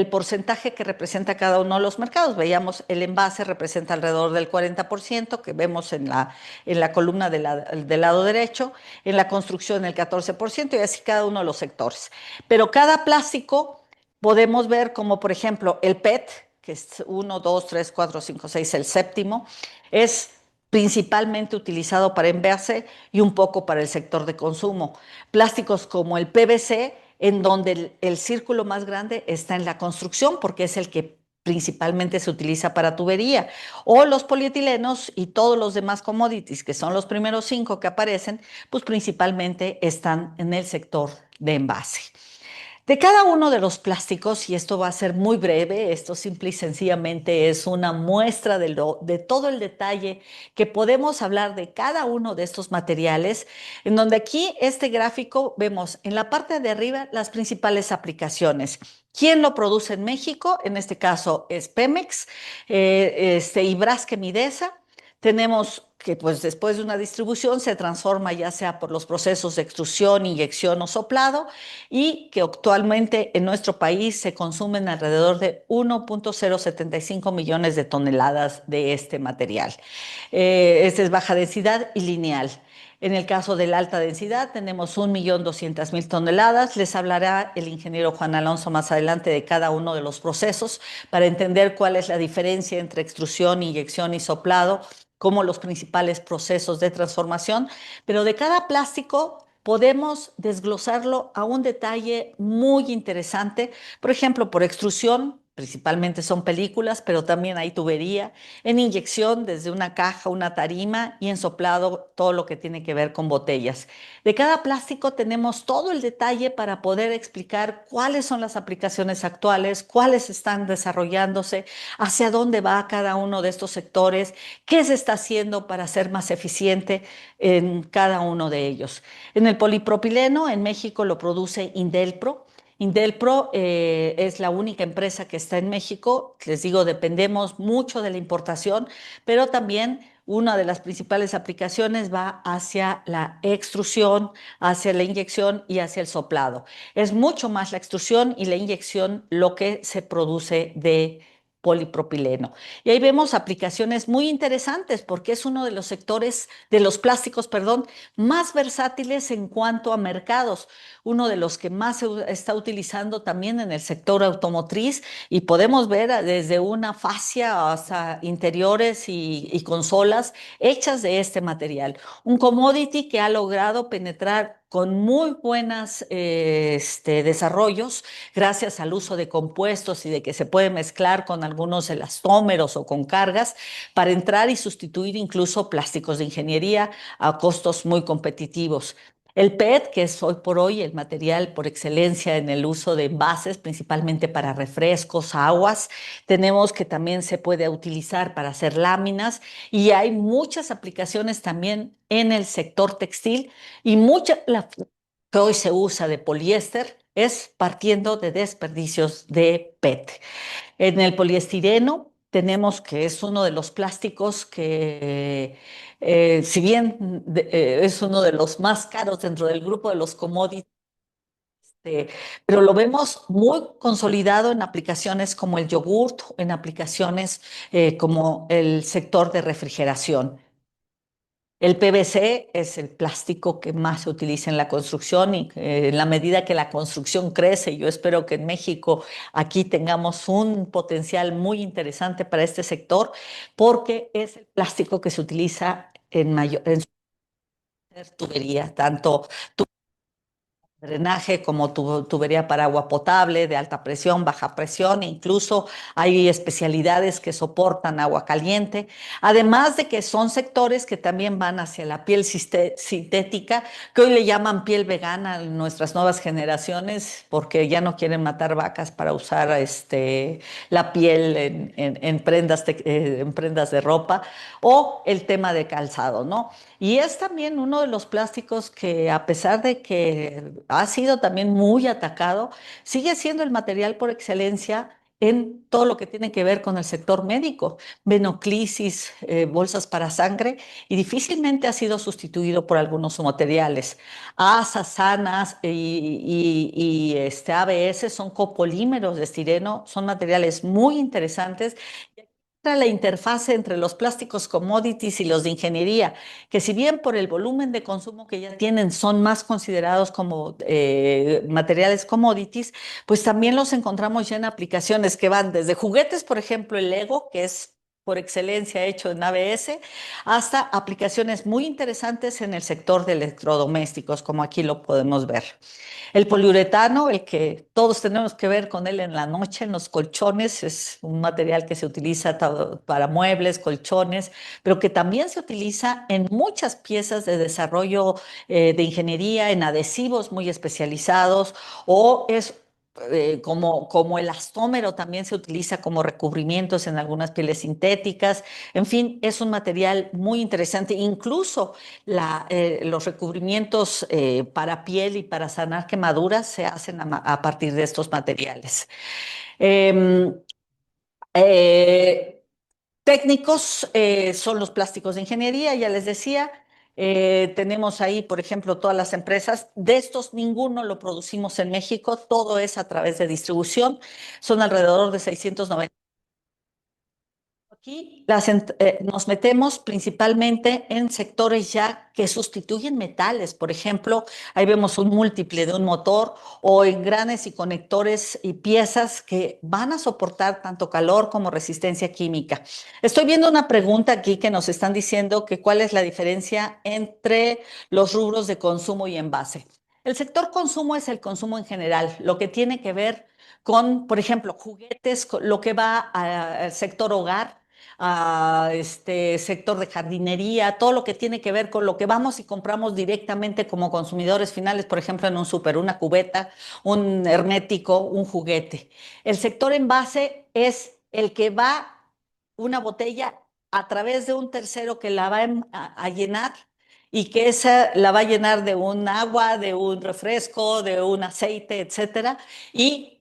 B: porcentaje que representa cada uno de los mercados. Veíamos, el envase representa alrededor del 40%, que vemos en la columna del lado derecho, en la construcción el 14% y así cada uno de los sectores. Pero cada plástico Podemos ver como, por ejemplo, el PET, que es uno, 2, 3, 4, 5, 6, el séptimo, es principalmente utilizado para envase y un poco para el sector de consumo. Plásticos como el PVC, en donde el círculo más grande está en la construcción, porque es el que principalmente se utiliza para tubería, o los polietilenos y todos los demás commodities, que son los primeros cinco que aparecen, pues principalmente están en el sector de envase. De cada uno de los plásticos, y esto va a ser muy breve, esto simple y sencillamente es una muestra de todo el detalle que podemos hablar de cada uno de estos materiales, en donde aquí este gráfico vemos en la parte de arriba las principales aplicaciones. ¿Quién lo produce en México? En este caso es Pemex, y Braskem Midesa. Tenemos que pues después de una distribución se transforma ya sea por los procesos de extrusión, inyección o soplado y que actualmente en nuestro país se consumen alrededor de 1.075 millones de toneladas de este material. Este es baja densidad y lineal. En el caso de la alta densidad tenemos 1.200.000 toneladas. Les hablará el ingeniero Juan Alonso más adelante de cada uno de los procesos para entender cuál es la diferencia entre extrusión, inyección y soplado como los principales procesos de transformación, pero de cada plástico podemos desglosarlo a un detalle muy interesante. Por ejemplo, por extrusión, principalmente son películas, pero también hay tubería, en inyección desde una caja, una tarima y en soplado todo lo que tiene que ver con botellas. De cada plástico tenemos todo el detalle para poder explicar cuáles son las aplicaciones actuales, cuáles están desarrollándose, hacia dónde va cada uno de estos sectores, qué se está haciendo para ser más eficiente en cada uno de ellos. En el polipropileno, en México lo produce Indelpro. Indelpro es la única empresa que está en México. Les digo, dependemos mucho de la importación, pero también una de las principales aplicaciones va hacia la extrusión, hacia la inyección y hacia el soplado. Es mucho más la extrusión y la inyección lo que se produce de polipropileno. Y ahí vemos aplicaciones muy interesantes porque es uno de los sectores de los plásticos, perdón, más versátiles en cuanto a mercados, uno de los que más se está utilizando también en el sector automotriz y podemos ver desde una fascia hasta interiores y consolas hechas de este material. Un commodity que ha logrado penetrar con muy buenos desarrollos gracias al uso de compuestos y de que se puede mezclar con algunos elastómeros o con cargas para entrar y sustituir incluso plásticos de ingeniería a costos muy competitivos. El PET, que es hoy por hoy el material por excelencia en el uso de envases, principalmente para refrescos, aguas, tenemos que también se puede utilizar para hacer láminas y hay muchas aplicaciones también en el sector textil y mucha la que hoy se usa de poliéster es partiendo de desperdicios de PET. En el poliestireno tenemos que es uno de los plásticos que, si bien es uno de los más caros dentro del grupo de los commodities, eh, pero lo vemos muy consolidado en aplicaciones como el yogurt, en aplicaciones como el sector de refrigeración. El PVC es el plástico que más se utiliza en la construcción y en la medida que la construcción crece, yo espero que en México aquí tengamos un potencial muy interesante para este sector porque es el plástico que se utiliza en mayor en tubería, tanto drenaje como tubería para agua potable, de alta presión, baja presión, e incluso hay especialidades que soportan agua caliente, además de que son sectores que también van hacia la piel sintética, que hoy le llaman piel vegana a nuestras nuevas generaciones, porque ya no quieren matar vacas para usar la piel en prendas de ropa, o el tema de calzado, ¿no? Y es también uno de los plásticos que, a pesar de que ha sido también muy atacado, sigue siendo el material por excelencia en todo lo que tiene que ver con el sector médico, venoclisis, bolsas para sangre, y difícilmente ha sido sustituido por algunos materiales. ASA, SANAS ABS son copolímeros de estireno, son materiales muy interesantes la interfase entre los plásticos commodities y los de ingeniería, que si bien por el volumen de consumo que ya tienen son más considerados como materiales commodities, pues también los encontramos ya en aplicaciones que van desde juguetes, por ejemplo, el Lego, que es por excelencia hecho en ABS, hasta aplicaciones muy interesantes en el sector de electrodomésticos, como aquí lo podemos ver. El poliuretano, el que todos tenemos que ver con él en la noche, en los colchones, es un material que se utiliza para muebles, colchones, pero que también se utiliza en muchas piezas de desarrollo de ingeniería, en adhesivos muy especializados, o es como el elastómero también se utiliza como recubrimientos en algunas pieles sintéticas. En fin, es un material muy interesante. Incluso los recubrimientos para piel y para sanar quemaduras se hacen a partir de estos materiales. Eh, eh, Técnicos son los plásticos de ingeniería, ya les decía. Tenemos ahí, por ejemplo, todas las empresas. De estos, ninguno lo producimos en México, todo es a través de distribución. Son alrededor de 690. Aquí nos metemos principalmente en sectores ya que sustituyen metales. Por ejemplo, ahí vemos un múltiple de un motor o engranes y conectores y piezas que van a soportar tanto calor como resistencia química. Estoy viendo una pregunta aquí que nos están diciendo que cuál es la diferencia entre los rubros de consumo y envase. El sector consumo es el consumo en general, lo que tiene que ver con, por ejemplo, juguetes, lo que va al sector hogar, a este sector de jardinería, todo lo que tiene que ver con lo que vamos y compramos directamente como consumidores finales, por ejemplo, en un súper, una cubeta, un hermético, un juguete. El sector envase es el que va una botella a través de un tercero que la va a llenar y que esa la va a llenar de un agua, de un refresco, de un aceite, etcétera, y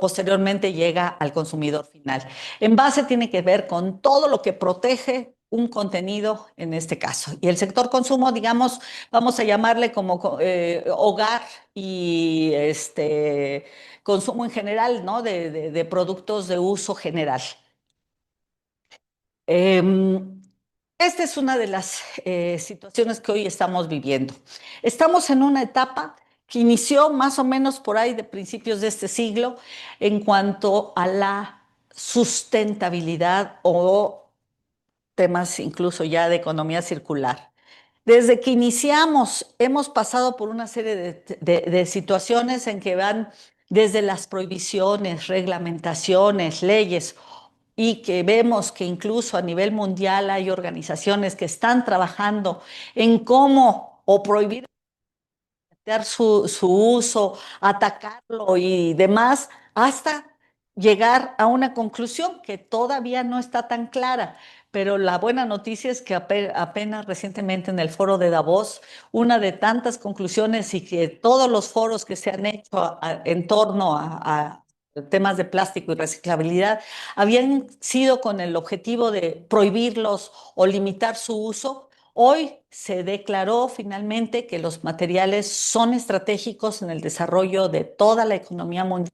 B: posteriormente llega al consumidor final. Envase tiene que ver con todo lo que protege un contenido en este caso. Y el sector consumo, digamos, vamos a llamarle como hogar y consumo en general, ¿no? De productos de uso general. Em, Esta es una de las situaciones que hoy estamos viviendo. Estamos en una etapa que inició más o menos por ahí de principios de este siglo en cuanto a la sustentabilidad o temas incluso ya de economía circular. Desde que iniciamos, hemos pasado por una serie de situaciones en que van desde las prohibiciones, reglamentaciones, leyes, y que vemos que incluso a nivel mundial hay organizaciones que están trabajando en cómo o prohibir su uso, atacarlo y demás, hasta llegar a una conclusión que todavía no está tan clara. Pero la buena noticia es que apenas recientemente en el foro de Davos, una de tantas conclusiones y que todos los foros que se han hecho en torno a temas de plástico y reciclabilidad habían sido con el objetivo de prohibirlos o limitar su uso. Hoy se declaró finalmente que los materiales son estratégicos en el desarrollo de toda la economía mundial,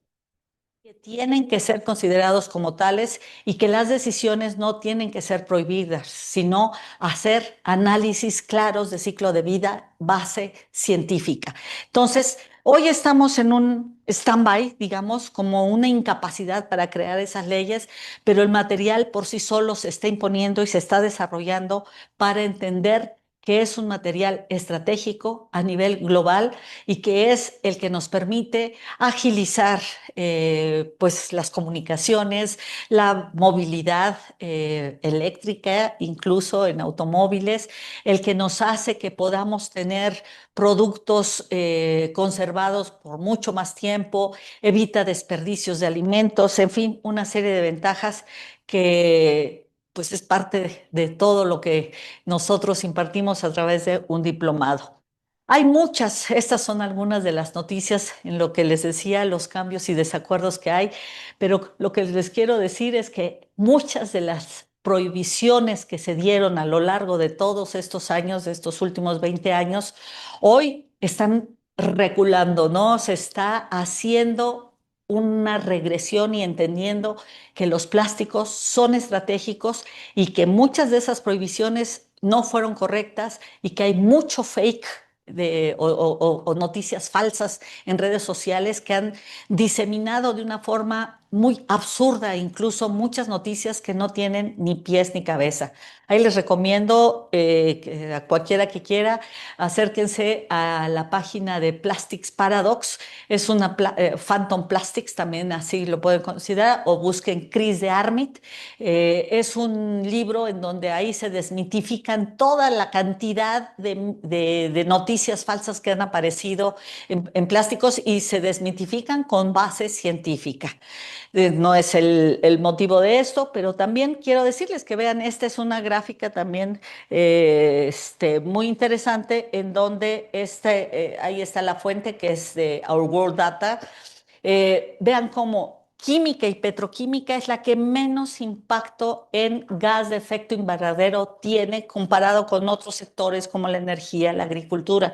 B: que tienen que ser considerados como tales y que las decisiones no tienen que ser prohibidas, sino hacer análisis claros de ciclo de vida, base científica. Entonces, hoy estamos en un stand-by, digamos, como una incapacidad para crear esas leyes, pero el material por sí solo se está imponiendo y se está desarrollando para entender que es un material estratégico a nivel global y que es el que nos permite agilizar pues las comunicaciones, la movilidad eléctrica, incluso en automóviles, el que nos hace que podamos tener productos conservados por mucho más tiempo, evita desperdicios de alimentos, en fin, una serie de ventajas que pues es parte de todo lo que nosotros impartimos a través de un diplomado. Hay muchas, estas son algunas de las noticias en lo que les decía, los cambios y desacuerdos que hay, pero lo que les quiero decir es que muchas de las prohibiciones que se dieron a lo largo de todos estos años, de estos últimos 20 años, hoy están reculando, ¿no? Se está haciendo una regresión y entendiendo que los plásticos son estratégicos y que muchas de esas prohibiciones no fueron correctas y que hay mucho fake o noticias falsas en redes sociales que han diseminado de una forma muy absurda, incluso muchas noticias que no tienen ni pies ni cabeza. Ahí les recomiendo que a cualquiera que quiera, acérquense a la página de Plastics Paradox. Es una Phantom Plastics, también así lo pueden considerar, o busquen Chris de Armit. Es un libro en donde ahí se desmitifican toda la cantidad de noticias falsas que han aparecido en plásticos y se desmitifican con base científica. No es el motivo de esto, pero también quiero decirles que vean, esta es una gráfica también muy interesante en donde ahí está la fuente que es de Our World Data. Vean cómo química y petroquímica es la que menos impacto en gas de efecto invernadero tiene comparado con otros sectores como la energía, la agricultura.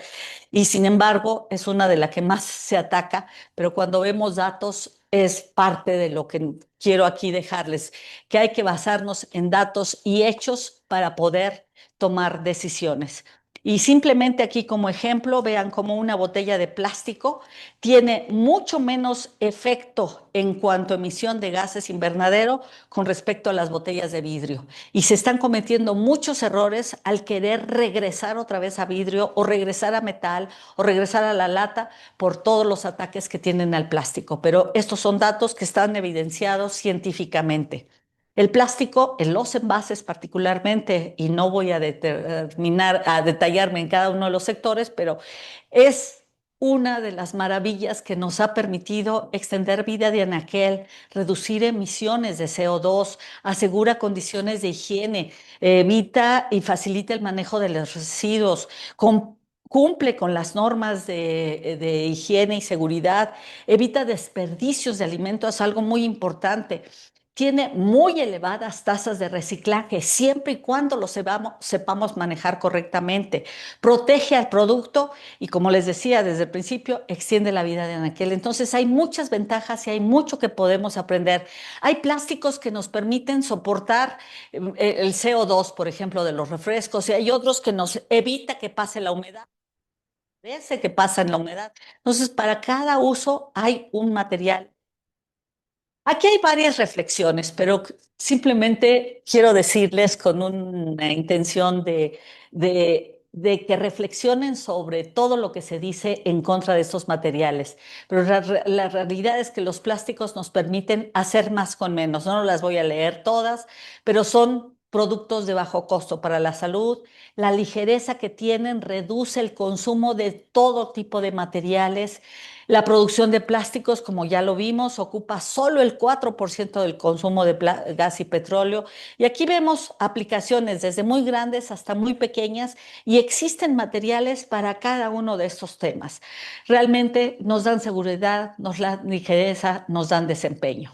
B: Y sin embargo, es una de las que más se ataca, pero cuando vemos datos es parte de lo que quiero aquí dejarles, que hay que basarnos en datos y hechos para poder tomar decisiones. Y simplemente aquí como ejemplo, vean cómo una botella de plástico tiene mucho menos efecto en cuanto a emisión de gases invernadero con respecto a las botellas de vidrio. Y se están cometiendo muchos errores al querer regresar otra vez a vidrio o regresar a metal o regresar a la lata por todos los ataques que tienen al plástico. Pero estos son datos que están evidenciados científicamente. El plástico, en los envases particularmente, y no voy a detallarme en cada uno de los sectores, pero es una de las maravillas que nos ha permitido extender vida de anaquel, reducir emisiones de CO2, asegura condiciones de higiene, evita y facilita el manejo de los residuos, cumple con las normas de higiene y seguridad, evita desperdicios de alimentos, algo muy importante. Tiene muy elevadas tasas de reciclaje, siempre y cuando lo sepamos manejar correctamente. Protege al producto y, como les decía desde el principio, extiende la vida de anaquel. Entonces, hay muchas ventajas y hay mucho que podemos aprender. Hay plásticos que nos permiten soportar el CO2, por ejemplo, de los refrescos, y hay otros que nos evita que pase la humedad. Ese que pasa en la humedad. Entonces, para cada uso hay un material. Aquí hay varias reflexiones, pero simplemente quiero decirles con una intención de que reflexionen sobre todo lo que se dice en contra de estos materiales. Pero la realidad es que los plásticos nos permiten hacer más con menos. No las voy a leer todas, pero son productos de bajo costo para la salud. La ligereza que tienen reduce el consumo de todo tipo de materiales. La producción de plásticos, como ya lo vimos, ocupa solo el 4% del consumo de gas y petróleo. Y aquí vemos aplicaciones desde muy grandes hasta muy pequeñas y existen materiales para cada uno de estos temas. Realmente nos dan seguridad, nos dan ligereza, nos dan desempeño.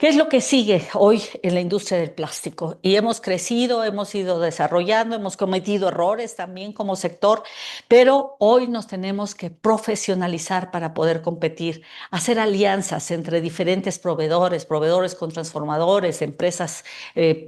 B: ¿Qué es lo que sigue hoy en la industria del plástico? Y hemos crecido, hemos ido desarrollando, hemos cometido errores también como sector, pero hoy nos tenemos que profesionalizar para poder competir, hacer alianzas entre diferentes proveedores, proveedores con transformadores, empresas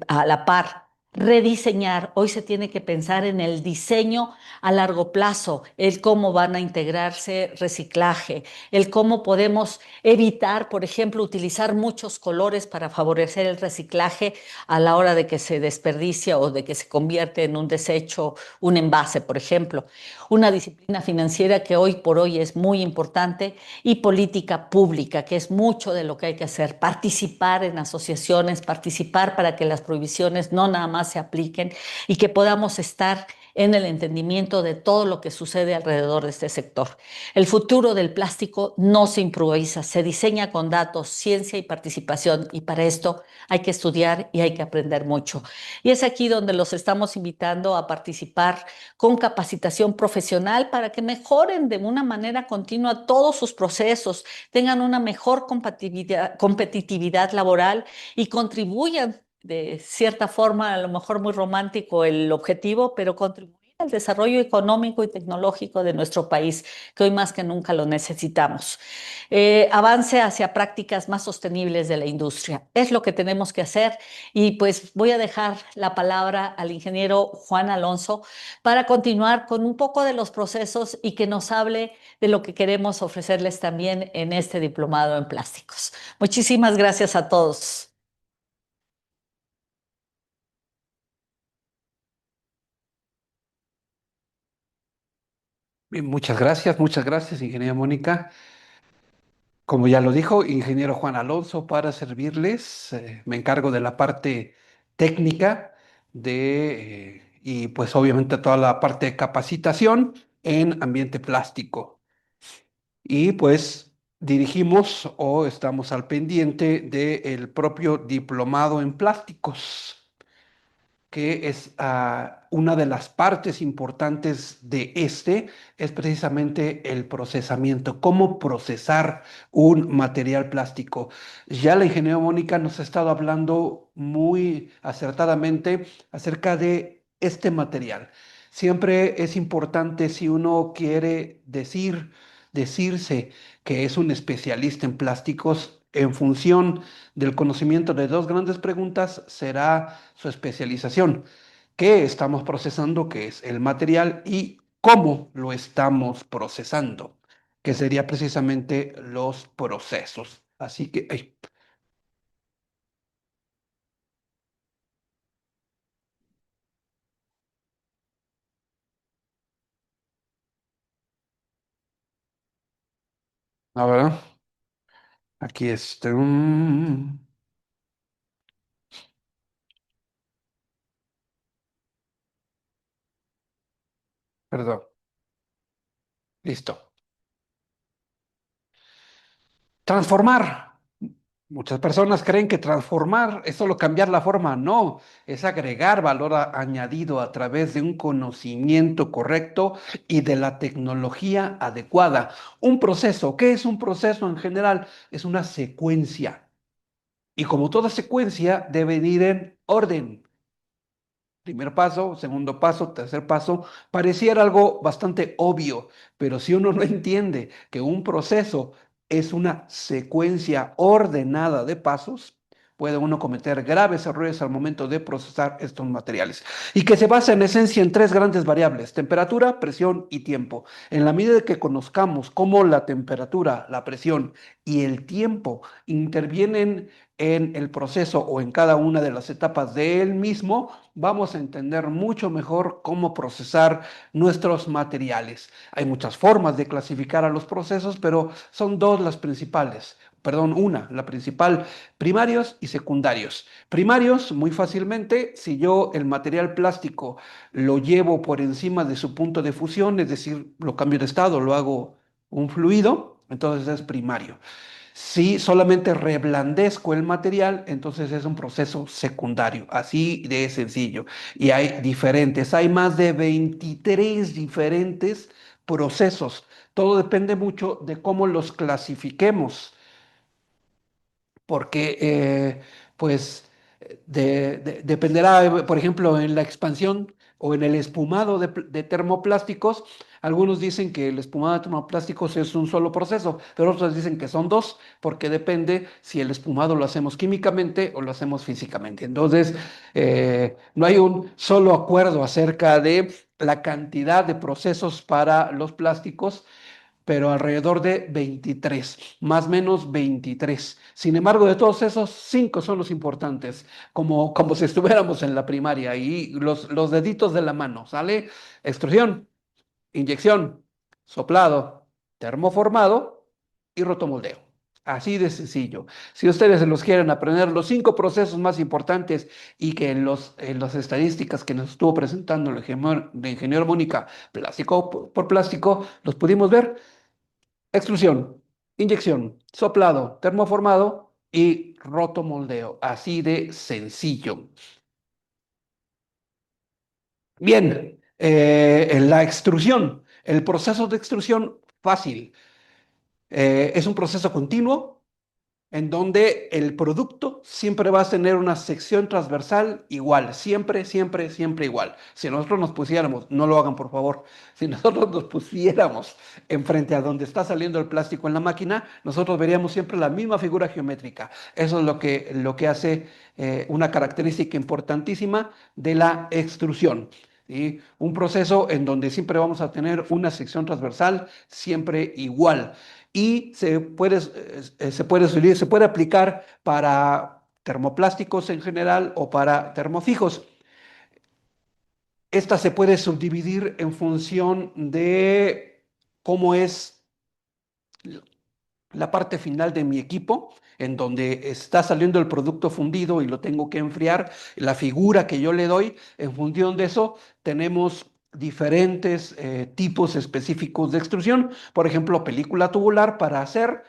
B: a la par. Rediseñar, hoy se tiene que pensar en el diseño a largo plazo, el cómo van a integrarse reciclaje, el cómo podemos evitar, por ejemplo, utilizar muchos colores para favorecer el reciclaje a la hora de que se desperdicia o de que se convierte en un desecho, un envase, por ejemplo. Una disciplina financiera que hoy por hoy es muy importante y política pública, que es mucho de lo que hay que hacer. Participar en asociaciones, participar para que las prohibiciones no nada más se apliquen y que podamos estar en el entendimiento de todo lo que sucede alrededor de este sector. El futuro del plástico no se improvisa, se diseña con datos, ciencia y participación, y para esto hay que estudiar y hay que aprender mucho. Y es aquí donde los estamos invitando a participar con capacitación profesional para que mejoren de una manera continua todos sus procesos, tengan una mejor competitividad laboral y contribuyan de cierta forma, a lo mejor muy romántico el objetivo, pero contribuir al desarrollo económico y tecnológico de nuestro país, que hoy más que nunca lo necesitamos. Avance hacia prácticas más sostenibles de la industria. Es lo que tenemos que hacer y pues voy a dejar la palabra al ingeniero Juan Alonso para continuar con un poco de los procesos y que nos hable de lo que queremos ofrecerles también en este diplomado en plásticos. Muchísimas gracias a todos.
C: Bien, muchas gracias, ingeniera Mónica. Como ya lo dijo, ingeniero Juan Alonso, para servirles. Me encargo de la parte técnica y pues obviamente toda la parte de capacitación en ambiente plástico. Y pues dirigimos o estamos al pendiente del propio diplomado en plásticos, que es una de las partes importantes de es precisamente el procesamiento, cómo procesar un material plástico. Ya la ingeniera Mónica nos ha estado hablando muy acertadamente acerca de este material. Siempre es importante si uno quiere decirse que es un especialista en plásticos en función del conocimiento de dos grandes preguntas será su especialización. ¿Qué estamos procesando? ¿Qué es el material? ¿Y cómo lo estamos procesando? Que sería precisamente los procesos. Así que, ay, a ver, aquí está. Perdón, listo. Transformar. Muchas personas creen que transformar es solo cambiar la forma. No, es agregar valor añadido a través de un conocimiento correcto y de la tecnología adecuada. Un proceso, ¿qué es un proceso en general? Es una secuencia. Y como toda secuencia, deben ir en orden. Primer paso, segundo paso, tercer paso, pareciera algo bastante obvio, pero si uno no entiende que un proceso es una secuencia ordenada de pasos, puede uno cometer graves errores al momento de procesar estos materiales. Y que se basa en esencia en tres grandes variables: temperatura, presión y tiempo. En la medida que conozcamos cómo la temperatura, la presión y el tiempo intervienen en el proceso o en cada una de las etapas de él mismo, vamos a entender mucho mejor cómo procesar nuestros materiales. Hay muchas formas de clasificar a los procesos, pero son dos las principales. Perdón, una, la principal, primarios y secundarios. Primarios, muy fácilmente, si yo el material plástico lo llevo por encima de su punto de fusión, es decir, lo cambio de estado, lo hago un fluido, entonces es primario. Si solamente reblandezco el material, entonces es un proceso secundario, así de sencillo. Y hay diferentes, hay más de 23 diferentes procesos. Todo depende mucho de cómo los clasifiquemos porque pues dependerá, por ejemplo, en la expansión o en el espumado de termoplásticos. Algunos dicen que el espumado de termoplásticos es un solo proceso, pero otros dicen que son dos, porque depende si el espumado lo hacemos químicamente o lo hacemos físicamente. Entonces, no hay un solo acuerdo acerca de la cantidad de procesos para los plásticos, pero alrededor de 23, más o menos 23. Sin embargo, de todos esos, 5 son los importantes, como si estuviéramos en la primaria, y los deditos de la mano, ¿sale? Extrusión, inyección, soplado, termoformado y rotomoldeo. Así de sencillo. Si ustedes los quieren aprender, los 5 procesos más importantes y que en las estadísticas que nos estuvo presentando el ingeniero Mónica, plástico por plástico, los pudimos ver. Extrusión, inyección, soplado, termoformado y rotomoldeo. Así de sencillo. Bien, en la extrusión, el proceso de extrusión fácil. Es un proceso continuo en donde el producto siempre va a tener una sección transversal igual, siempre, siempre, siempre igual. Si nosotros nos pusiéramos, no lo hagan por favor, si nosotros nos pusiéramos enfrente a donde está saliendo el plástico en la máquina, nosotros veríamos siempre la misma figura geométrica. Eso es lo que hace una característica importantísima de la extrusión. ¿Sí? Un proceso en donde siempre vamos a tener una sección transversal siempre igual y se puede aplicar para termoplásticos en general o para termofijos. Esta se puede subdividir en función de cómo es la parte final de mi equipo, en donde está saliendo el producto fundido y lo tengo que enfriar, la figura que yo le doy, en función de eso, tenemos diferentes tipos específicos de extrusión. Por ejemplo, película tubular para hacer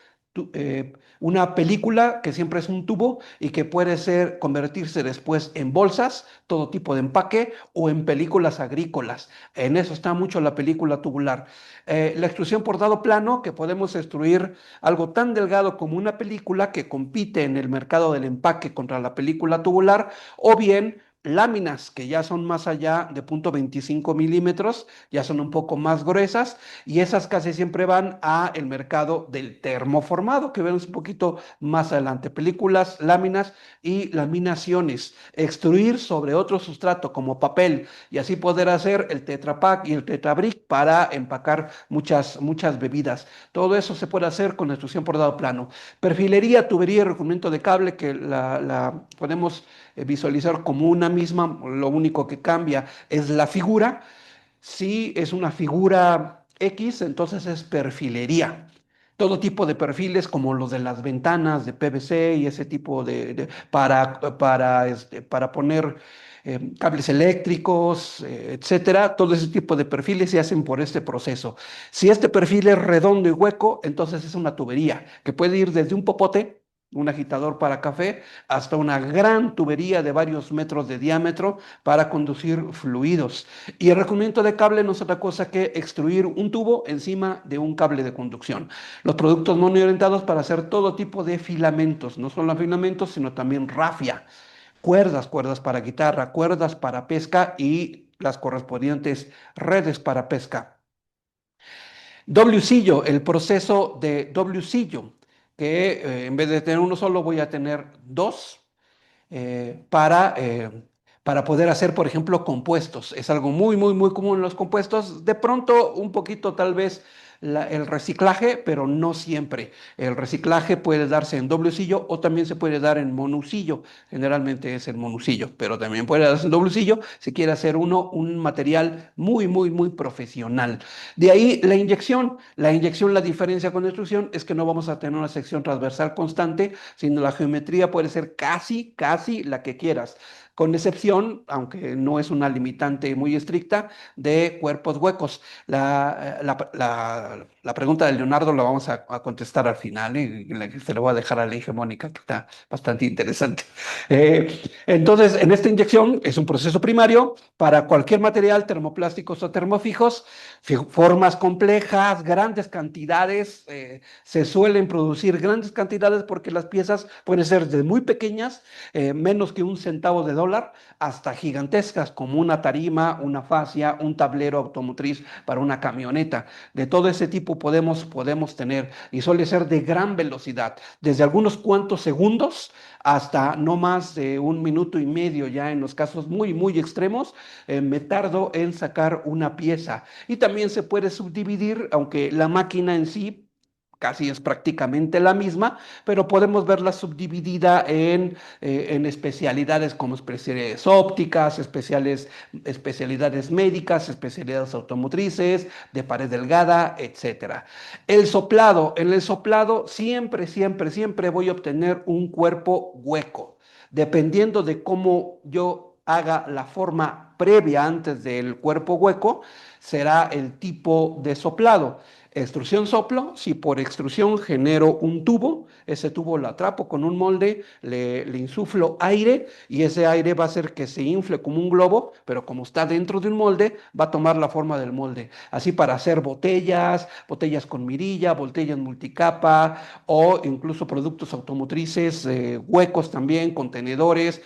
C: una película que siempre es un tubo y que puede convertirse después en bolsas, todo tipo de empaque o en películas agrícolas. En eso está mucho la película tubular. La extrusión por dado plano, que podemos extruir algo tan delgado como una película que compite en el mercado del empaque contra la película tubular, o bien láminas que ya son más allá de 0.25 milímetros, ya son un poco más gruesas y esas casi siempre van a el mercado del termoformado que vemos un poquito más adelante. Películas, láminas y laminaciones. Extruir sobre otro sustrato como papel y así poder hacer el Tetra Pak y el Tetra Brick para empacar muchas bebidas. Todo eso se puede hacer con extrusión por dado plano. Perfilería, tubería y recubrimiento de cable que la podemos visualizar como una misma, lo único que cambia es la figura. Si es una figura X, entonces es perfilería. Todo tipo de perfiles como los de las ventanas de PVC y ese tipo para poner cables eléctricos, etcétera. Todo ese tipo de perfiles se hacen por este proceso. Si este perfil es redondo y hueco, entonces es una tubería que puede ir desde un popote, un agitador para café, hasta una gran tubería de varios metros de diámetro para conducir fluidos. Y el recubrimiento de cable no es otra cosa que extruir un tubo encima de un cable de conducción. Los productos monoorientados para hacer todo tipo de filamentos, no solo filamentos, sino también rafia, cuerdas para guitarra, cuerdas para pesca y las correspondientes redes para pesca. Wcillo, el proceso de Wcillo, que en vez de tener uno solo voy a tener dos eh, para, eh, para poder hacer, por ejemplo, compuestos. Es algo muy, muy, muy común en los compuestos. De pronto, un poquito tal vez el reciclaje, pero no siempre. El reciclaje puede darse en doble sillo o también se puede dar en monusillo. Generalmente es el monusillo, pero también puede darse en doble sillo si quiere hacer uno un material muy, muy, muy profesional. De ahí la inyección. La inyección, la diferencia con la extrusión es que no vamos a tener una sección transversal constante, sino la geometría puede ser casi, casi la que quieras, con excepción, aunque no es una limitante muy estricta, de cuerpos huecos. La pregunta de Leonardo la vamos a contestar al final y se la voy a dejar a la hegemónica, que está bastante interesante. Entonces, en esta inyección es un proceso primario para cualquier material, termoplásticos o termofijos, formas complejas, grandes cantidades, se suelen producir grandes cantidades porque las piezas pueden ser desde muy pequeñas, menos que un centavo de dólar, hasta gigantescas como una tarima, una fascia, un tablero automotriz para una camioneta. De todo ese tipo podemos tener y suele ser de gran velocidad, desde algunos cuantos segundos hasta no más de 1 minuto y medio, ya en los casos muy, muy extremos, me tardo en sacar una pieza. Y también se puede subdividir, aunque la máquina en sí casi es prácticamente la misma, pero podemos verla subdividida en especialidades como especialidades ópticas, especialidades médicas, especialidades automotrices, de pared delgada, etcétera. El soplado, en el soplado siempre, siempre, siempre voy a obtener un cuerpo hueco, dependiendo de cómo yo haga la forma previa antes del cuerpo hueco, será el tipo de soplado. Extrusión soplo, si por extrusión genero un tubo, ese tubo lo atrapo con un molde, le insuflo aire y ese aire va a hacer que se infle como un globo, pero como está dentro de un molde, va a tomar la forma del molde. Así para hacer botellas, botellas con mirilla, botellas multicapa o incluso productos automotrices, huecos también, contenedores,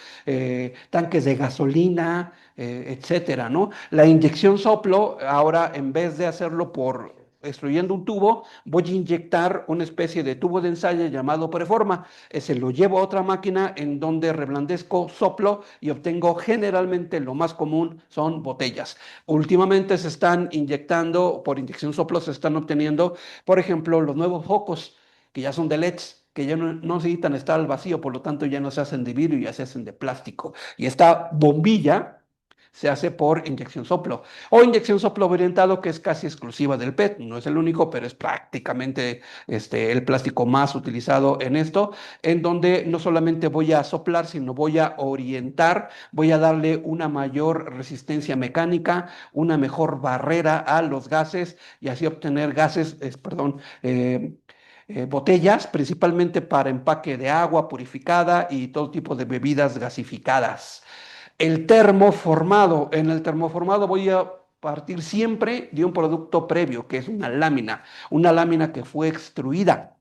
C: tanques de gasolina, etcétera, ¿no? La inyección soplo, ahora en vez de hacerlo por extruyendo un tubo, voy a inyectar una especie de tubo de ensayo llamado preforma. Ese lo llevo a otra máquina en donde reblandezco, soplo y obtengo generalmente lo más común son botellas. Últimamente se están inyectando, por inyección soplo se están obteniendo, por ejemplo, los nuevos focos que ya son de LEDs, que ya no necesitan estar al vacío, por lo tanto ya no se hacen de vidrio, ya se hacen de plástico. Y esta bombilla se hace por inyección soplo o inyección soplo orientado, que es casi exclusiva del PET. No es el único, pero es prácticamente el plástico más utilizado en esto, en donde no solamente voy a soplar, sino voy a orientar, voy a darle una mayor resistencia mecánica, una mejor barrera a los gases y así obtener gases, botellas, principalmente para empaque de agua purificada y todo tipo de bebidas gasificadas. El termoformado. En el termoformado voy a partir siempre de un producto previo, que es una lámina que fue extruida.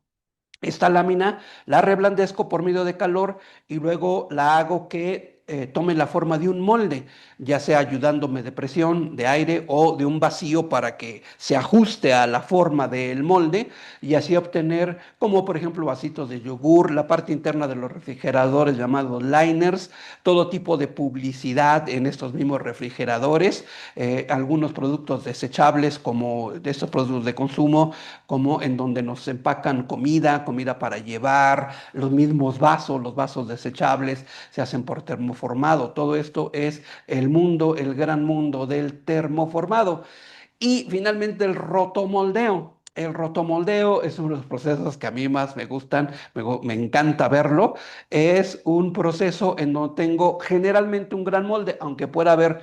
C: Esta lámina la reblandezco por medio de calor y luego la hago que tome la forma de un molde, ya sea ayudándome de presión, de aire o de un vacío para que se ajuste a la forma del molde y así obtener, como por ejemplo vasitos de yogur, la parte interna de los refrigeradores llamados liners, todo tipo de publicidad en estos mismos refrigeradores, algunos productos desechables como de estos productos de consumo, como en donde nos empacan comida para llevar, los mismos vasos, los vasos desechables se hacen por termoformado. Todo esto es el mundo, el gran mundo del termoformado. Y finalmente el rotomoldeo. El rotomoldeo es uno de los procesos que a mí más me gustan, me encanta verlo. Es un proceso en donde tengo generalmente un gran molde, aunque pueda haber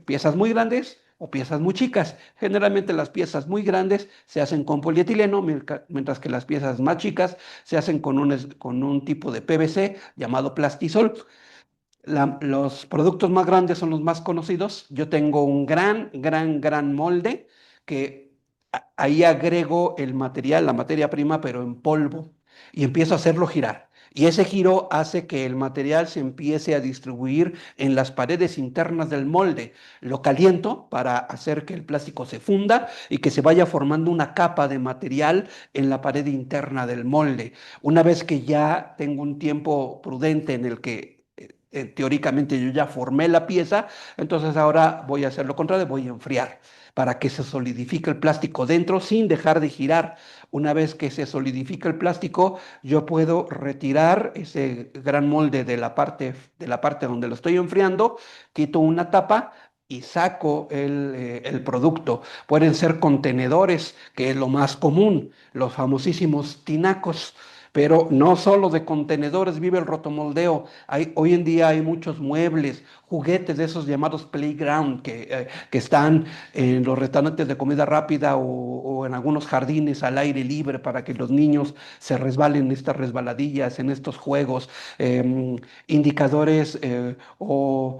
C: piezas muy grandes o piezas muy chicas. Generalmente las piezas muy grandes se hacen con polietileno, mientras que las piezas más chicas se hacen con un tipo de PVC llamado plastisol. Los productos más grandes son los más conocidos. Yo tengo un gran molde que ahí agrego el material, la materia prima, pero en polvo y empiezo a hacerlo girar. Y ese giro hace que el material se empiece a distribuir en las paredes internas del molde. Lo caliento para hacer que el plástico se funda y que se vaya formando una capa de material en la pared interna del molde. Una vez que ya tengo un tiempo prudente en el que teóricamente yo ya formé la pieza, entonces ahora voy a hacer lo contrario, voy a enfriar para que se solidifique el plástico dentro sin dejar de girar. Una vez que se solidifica el plástico, yo puedo retirar ese gran molde de la parte donde lo estoy enfriando, quito una tapa y saco el producto. Pueden ser contenedores, que es lo más común, los famosísimos tinacos. Pero no solo de contenedores vive el rotomoldeo. Hoy en día hay muchos muebles, juguetes de esos llamados playground que están en los restaurantes de comida rápida o en algunos jardines al aire libre para que los niños se resbalen en estas resbaladillas, en estos juegos, indicadores o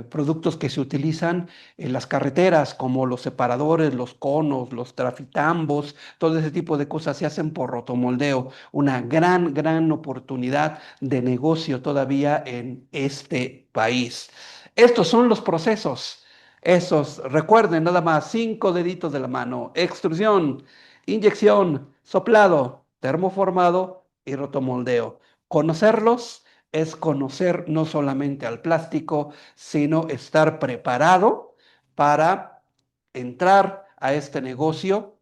C: productos que se utilizan en las carreteras como los separadores, los conos, los trafitambos, todo ese tipo de cosas se hacen por rotomoldeo. Una gran oportunidad de negocio todavía en este país. Estos son los procesos. Esos, recuerden nada más, 5 deditos de la mano: extrusión, inyección, soplado, termoformado y rotomoldeo. Conocerlos es conocer no solamente al plástico, sino estar preparado para entrar a este negocio,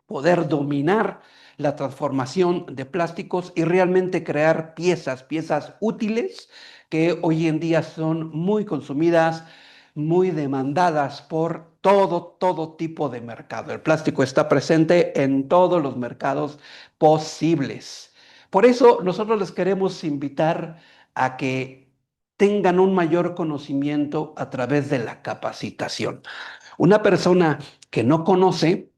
C: poder dominar la transformación de plásticos y realmente crear piezas útiles que hoy en día son muy consumidas, muy demandadas por todo tipo de mercado. El plástico está presente en todos los mercados posibles. Por eso nosotros les queremos invitar a que tengan un mayor conocimiento a través de la capacitación. Una persona que no conoce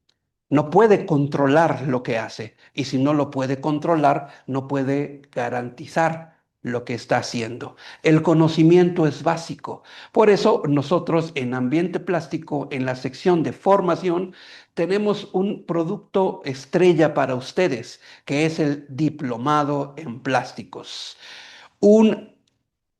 C: no puede controlar lo que hace. Y si no lo puede controlar, no puede garantizar lo que está haciendo. El conocimiento es básico. Por eso nosotros en Ambiente Plástico, en la sección de formación, tenemos un producto estrella para ustedes, que es el Diplomado en Plásticos. Un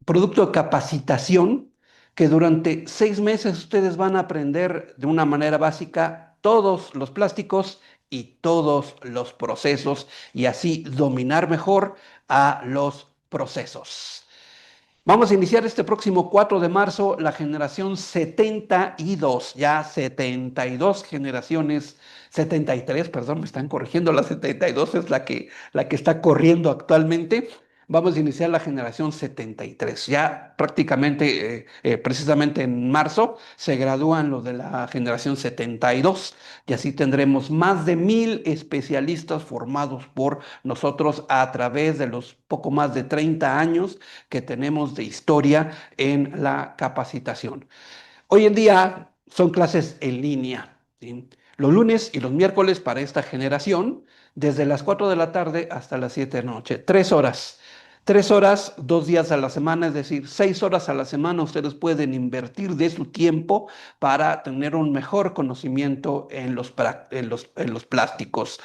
C: producto de capacitación que durante 6 meses ustedes van a aprender de una manera básica todos los plásticos y todos los procesos y así dominar mejor a los procesos. Vamos a iniciar este próximo 4 de marzo la generación 72, ya 72 generaciones, 73, perdón, me están corrigiendo, la 72 es la que está corriendo actualmente. Vamos a iniciar la generación 73. Ya prácticamente, precisamente en marzo, se gradúan los de la generación 72 y así tendremos más de 1,000 especialistas formados por nosotros a través de los poco más de 30 años que tenemos de historia en la capacitación. Hoy en día son clases en línea, ¿sí? Los lunes y los miércoles para esta generación, desde las 4 de la tarde hasta las 7 de la noche, 3 horas. 3 horas, 2 días a la semana, es decir, 6 horas a la semana ustedes pueden invertir de su tiempo para tener un mejor conocimiento en los plásticos.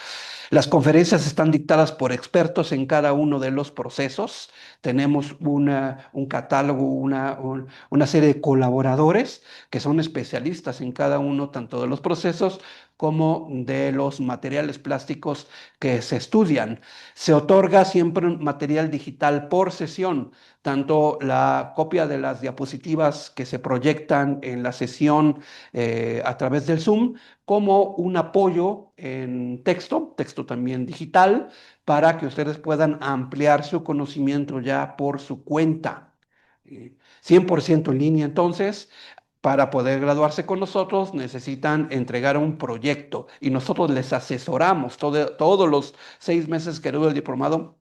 C: Las conferencias están dictadas por expertos en cada uno de los procesos. Tenemos un catálogo, una serie de colaboradores que son especialistas en cada uno, tanto de los procesos como de los materiales plásticos que se estudian. Se otorga siempre un material digital por sesión, tanto la copia de las diapositivas que se proyectan en la sesión a través del Zoom, como un apoyo en texto también digital, para que ustedes puedan ampliar su conocimiento ya por su cuenta. 100% en línea, entonces. Para poder graduarse con nosotros necesitan entregar un proyecto y nosotros les asesoramos todos los 6 meses que dura el diplomado.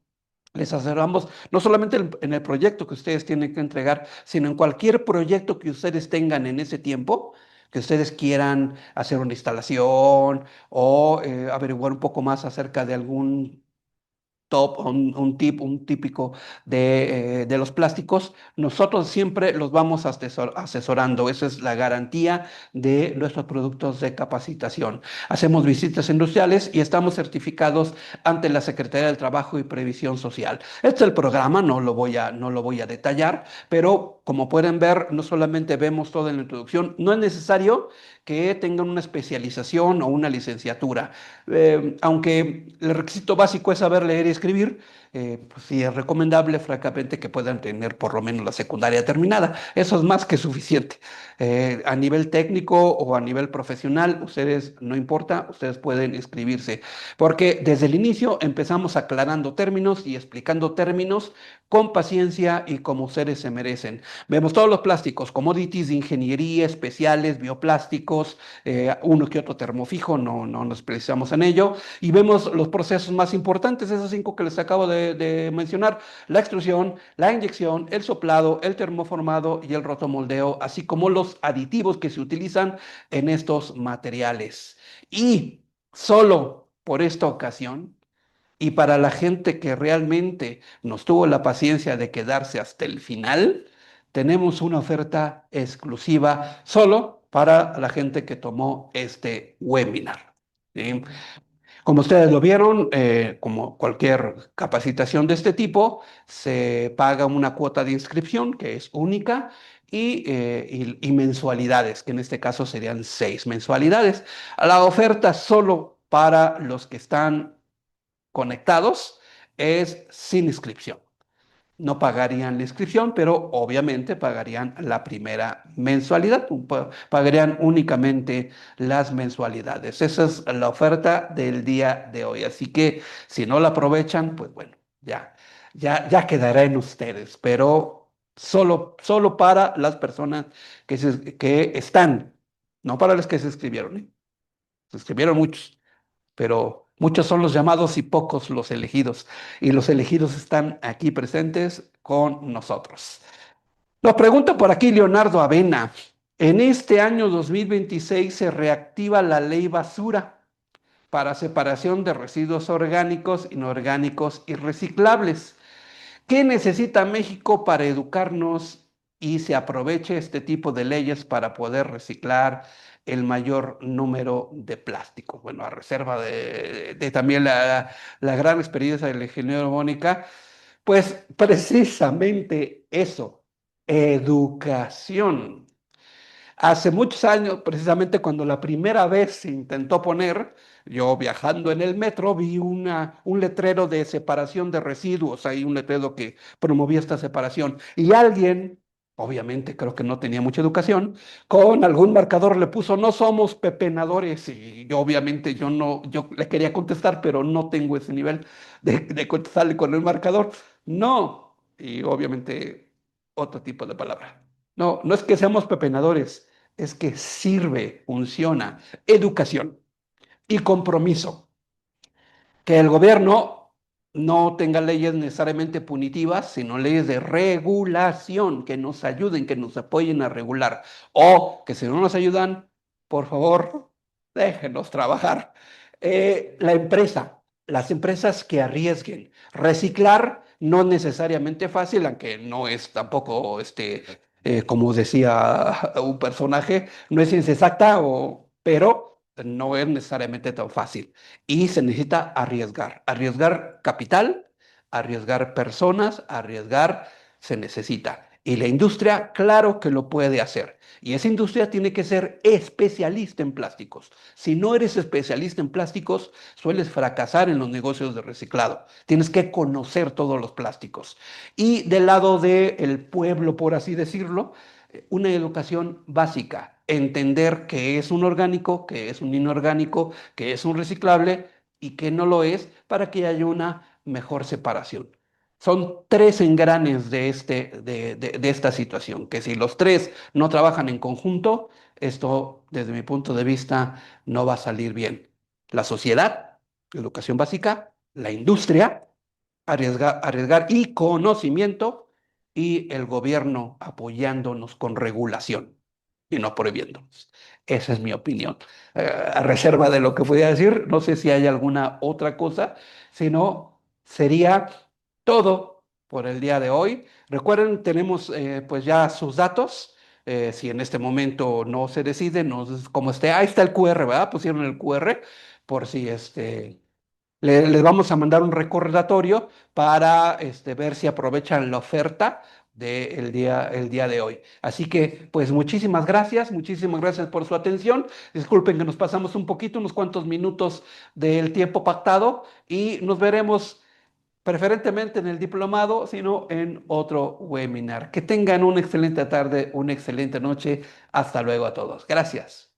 C: Les asesoramos no solamente en el proyecto que ustedes tienen que entregar, sino en cualquier proyecto que ustedes tengan en ese tiempo, que ustedes quieran hacer una instalación o averiguar un poco más acerca de algún un típico de los plásticos. Nosotros siempre los vamos asesorando. Esa es la garantía de nuestros productos de capacitación. Hacemos visitas industriales y estamos certificados ante la Secretaría del Trabajo y Previsión Social. Este es el programa, no lo voy a detallar, pero como pueden ver, no solamente vemos todo en la introducción, no es necesario que tengan una especialización o una licenciatura. Aunque el requisito básico es saber leer y escribir, pues sí es recomendable, francamente, que puedan tener por lo menos la secundaria terminada. Eso es más que suficiente. A nivel técnico o a nivel profesional, ustedes, no importa, ustedes pueden inscribirse, porque desde el inicio empezamos aclarando términos y explicando términos con paciencia y como ustedes se merecen. Vemos todos los plásticos, commodities de ingeniería, especiales, bioplásticos, uno que otro termofijo, no nos precisamos en ello, y vemos los procesos más importantes, esos 5 que les acabo de mencionar: la extrusión, la inyección, el soplado, el termoformado y el rotomoldeo, así como los aditivos que se utilizan en estos materiales. Y solo por esta ocasión, y para la gente que realmente nos tuvo la paciencia de quedarse hasta el final, tenemos una oferta exclusiva solo para la gente que tomó este webinar. ¿Sí? Como ustedes lo vieron, como cualquier capacitación de este tipo, se paga una cuota de inscripción que es única y mensualidades, que en este caso serían 6 mensualidades. La oferta solo para los que están conectados es sin inscripción. No pagarían la inscripción, pero obviamente pagarían la primera mensualidad, pagarían únicamente las mensualidades. Esa es la oferta del día de hoy. Así que si no la aprovechan, pues bueno, ya quedará en ustedes, pero solo para las personas que están, no para los que se inscribieron, ¿eh? Se inscribieron muchos, pero muchos son los llamados y pocos los elegidos. Y los elegidos están aquí presentes con nosotros. Nos pregunta por aquí Leonardo Avena: en este año 2026 se reactiva la ley basura. para separación de residuos orgánicos, inorgánicos y reciclables. ¿Qué necesita México para educarnos y se aproveche este tipo de leyes para poder reciclar el mayor número de plásticos? Bueno, a reserva de también la gran experiencia del ingeniero Mónica, pues precisamente eso, educación. Hace muchos años, precisamente cuando la primera vez se intentó poner, yo viajando en el metro vi un letrero de separación de residuos, hay un letrero que promovía esta separación y alguien, obviamente creo que no tenía mucha educación, con algún marcador le puso no somos pepenadores y yo, obviamente yo no, yo le quería contestar, pero no tengo ese nivel de contestarle con el marcador. No, y obviamente otro tipo de palabra. No, no es que seamos pepenadores, es que sirve, funciona. Educación y compromiso. Que el gobierno no tenga leyes necesariamente punitivas, sino leyes de regulación que nos ayuden, que nos apoyen a regular. O que si no nos ayudan, por favor, déjenos trabajar. La empresa, las empresas que arriesguen. Reciclar no necesariamente fácil, aunque no es tampoco, como decía un personaje, no es ciencia exacta, pero no es necesariamente tan fácil y se necesita arriesgar, arriesgar capital, arriesgar personas, arriesgar se necesita. Y la industria, claro que lo puede hacer. Y esa industria tiene que ser especialista en plásticos. Si no eres especialista en plásticos, sueles fracasar en los negocios de reciclado. Tienes que conocer todos los plásticos. Y del lado del pueblo, por así decirlo, una educación básica, entender qué es un orgánico, qué es un inorgánico, qué es un reciclable y qué no lo es, para que haya una mejor separación. Son tres engranes de esta situación, que si los tres no trabajan en conjunto, esto, desde mi punto de vista, no va a salir bien. La sociedad, educación básica, la industria, arriesgar y conocimiento, y el gobierno apoyándonos con regulación y no prohibiéndonos. Esa es mi opinión. A reserva de lo que podía decir, no sé si hay alguna otra cosa, si no, sería todo por el día de hoy. Recuerden, tenemos pues ya sus datos. Si en este momento no se decide, como esté, ahí está el QR, ¿verdad? Pusieron el QR por si les vamos a mandar un recordatorio para ver si aprovechan la oferta el día de hoy. Así que, pues muchísimas gracias por su atención. Disculpen que nos pasamos un poquito, unos cuantos minutos del tiempo pactado y nos veremos preferentemente en el diplomado, sino en otro webinar. Que tengan una excelente tarde, una excelente noche. Hasta luego a todos. Gracias.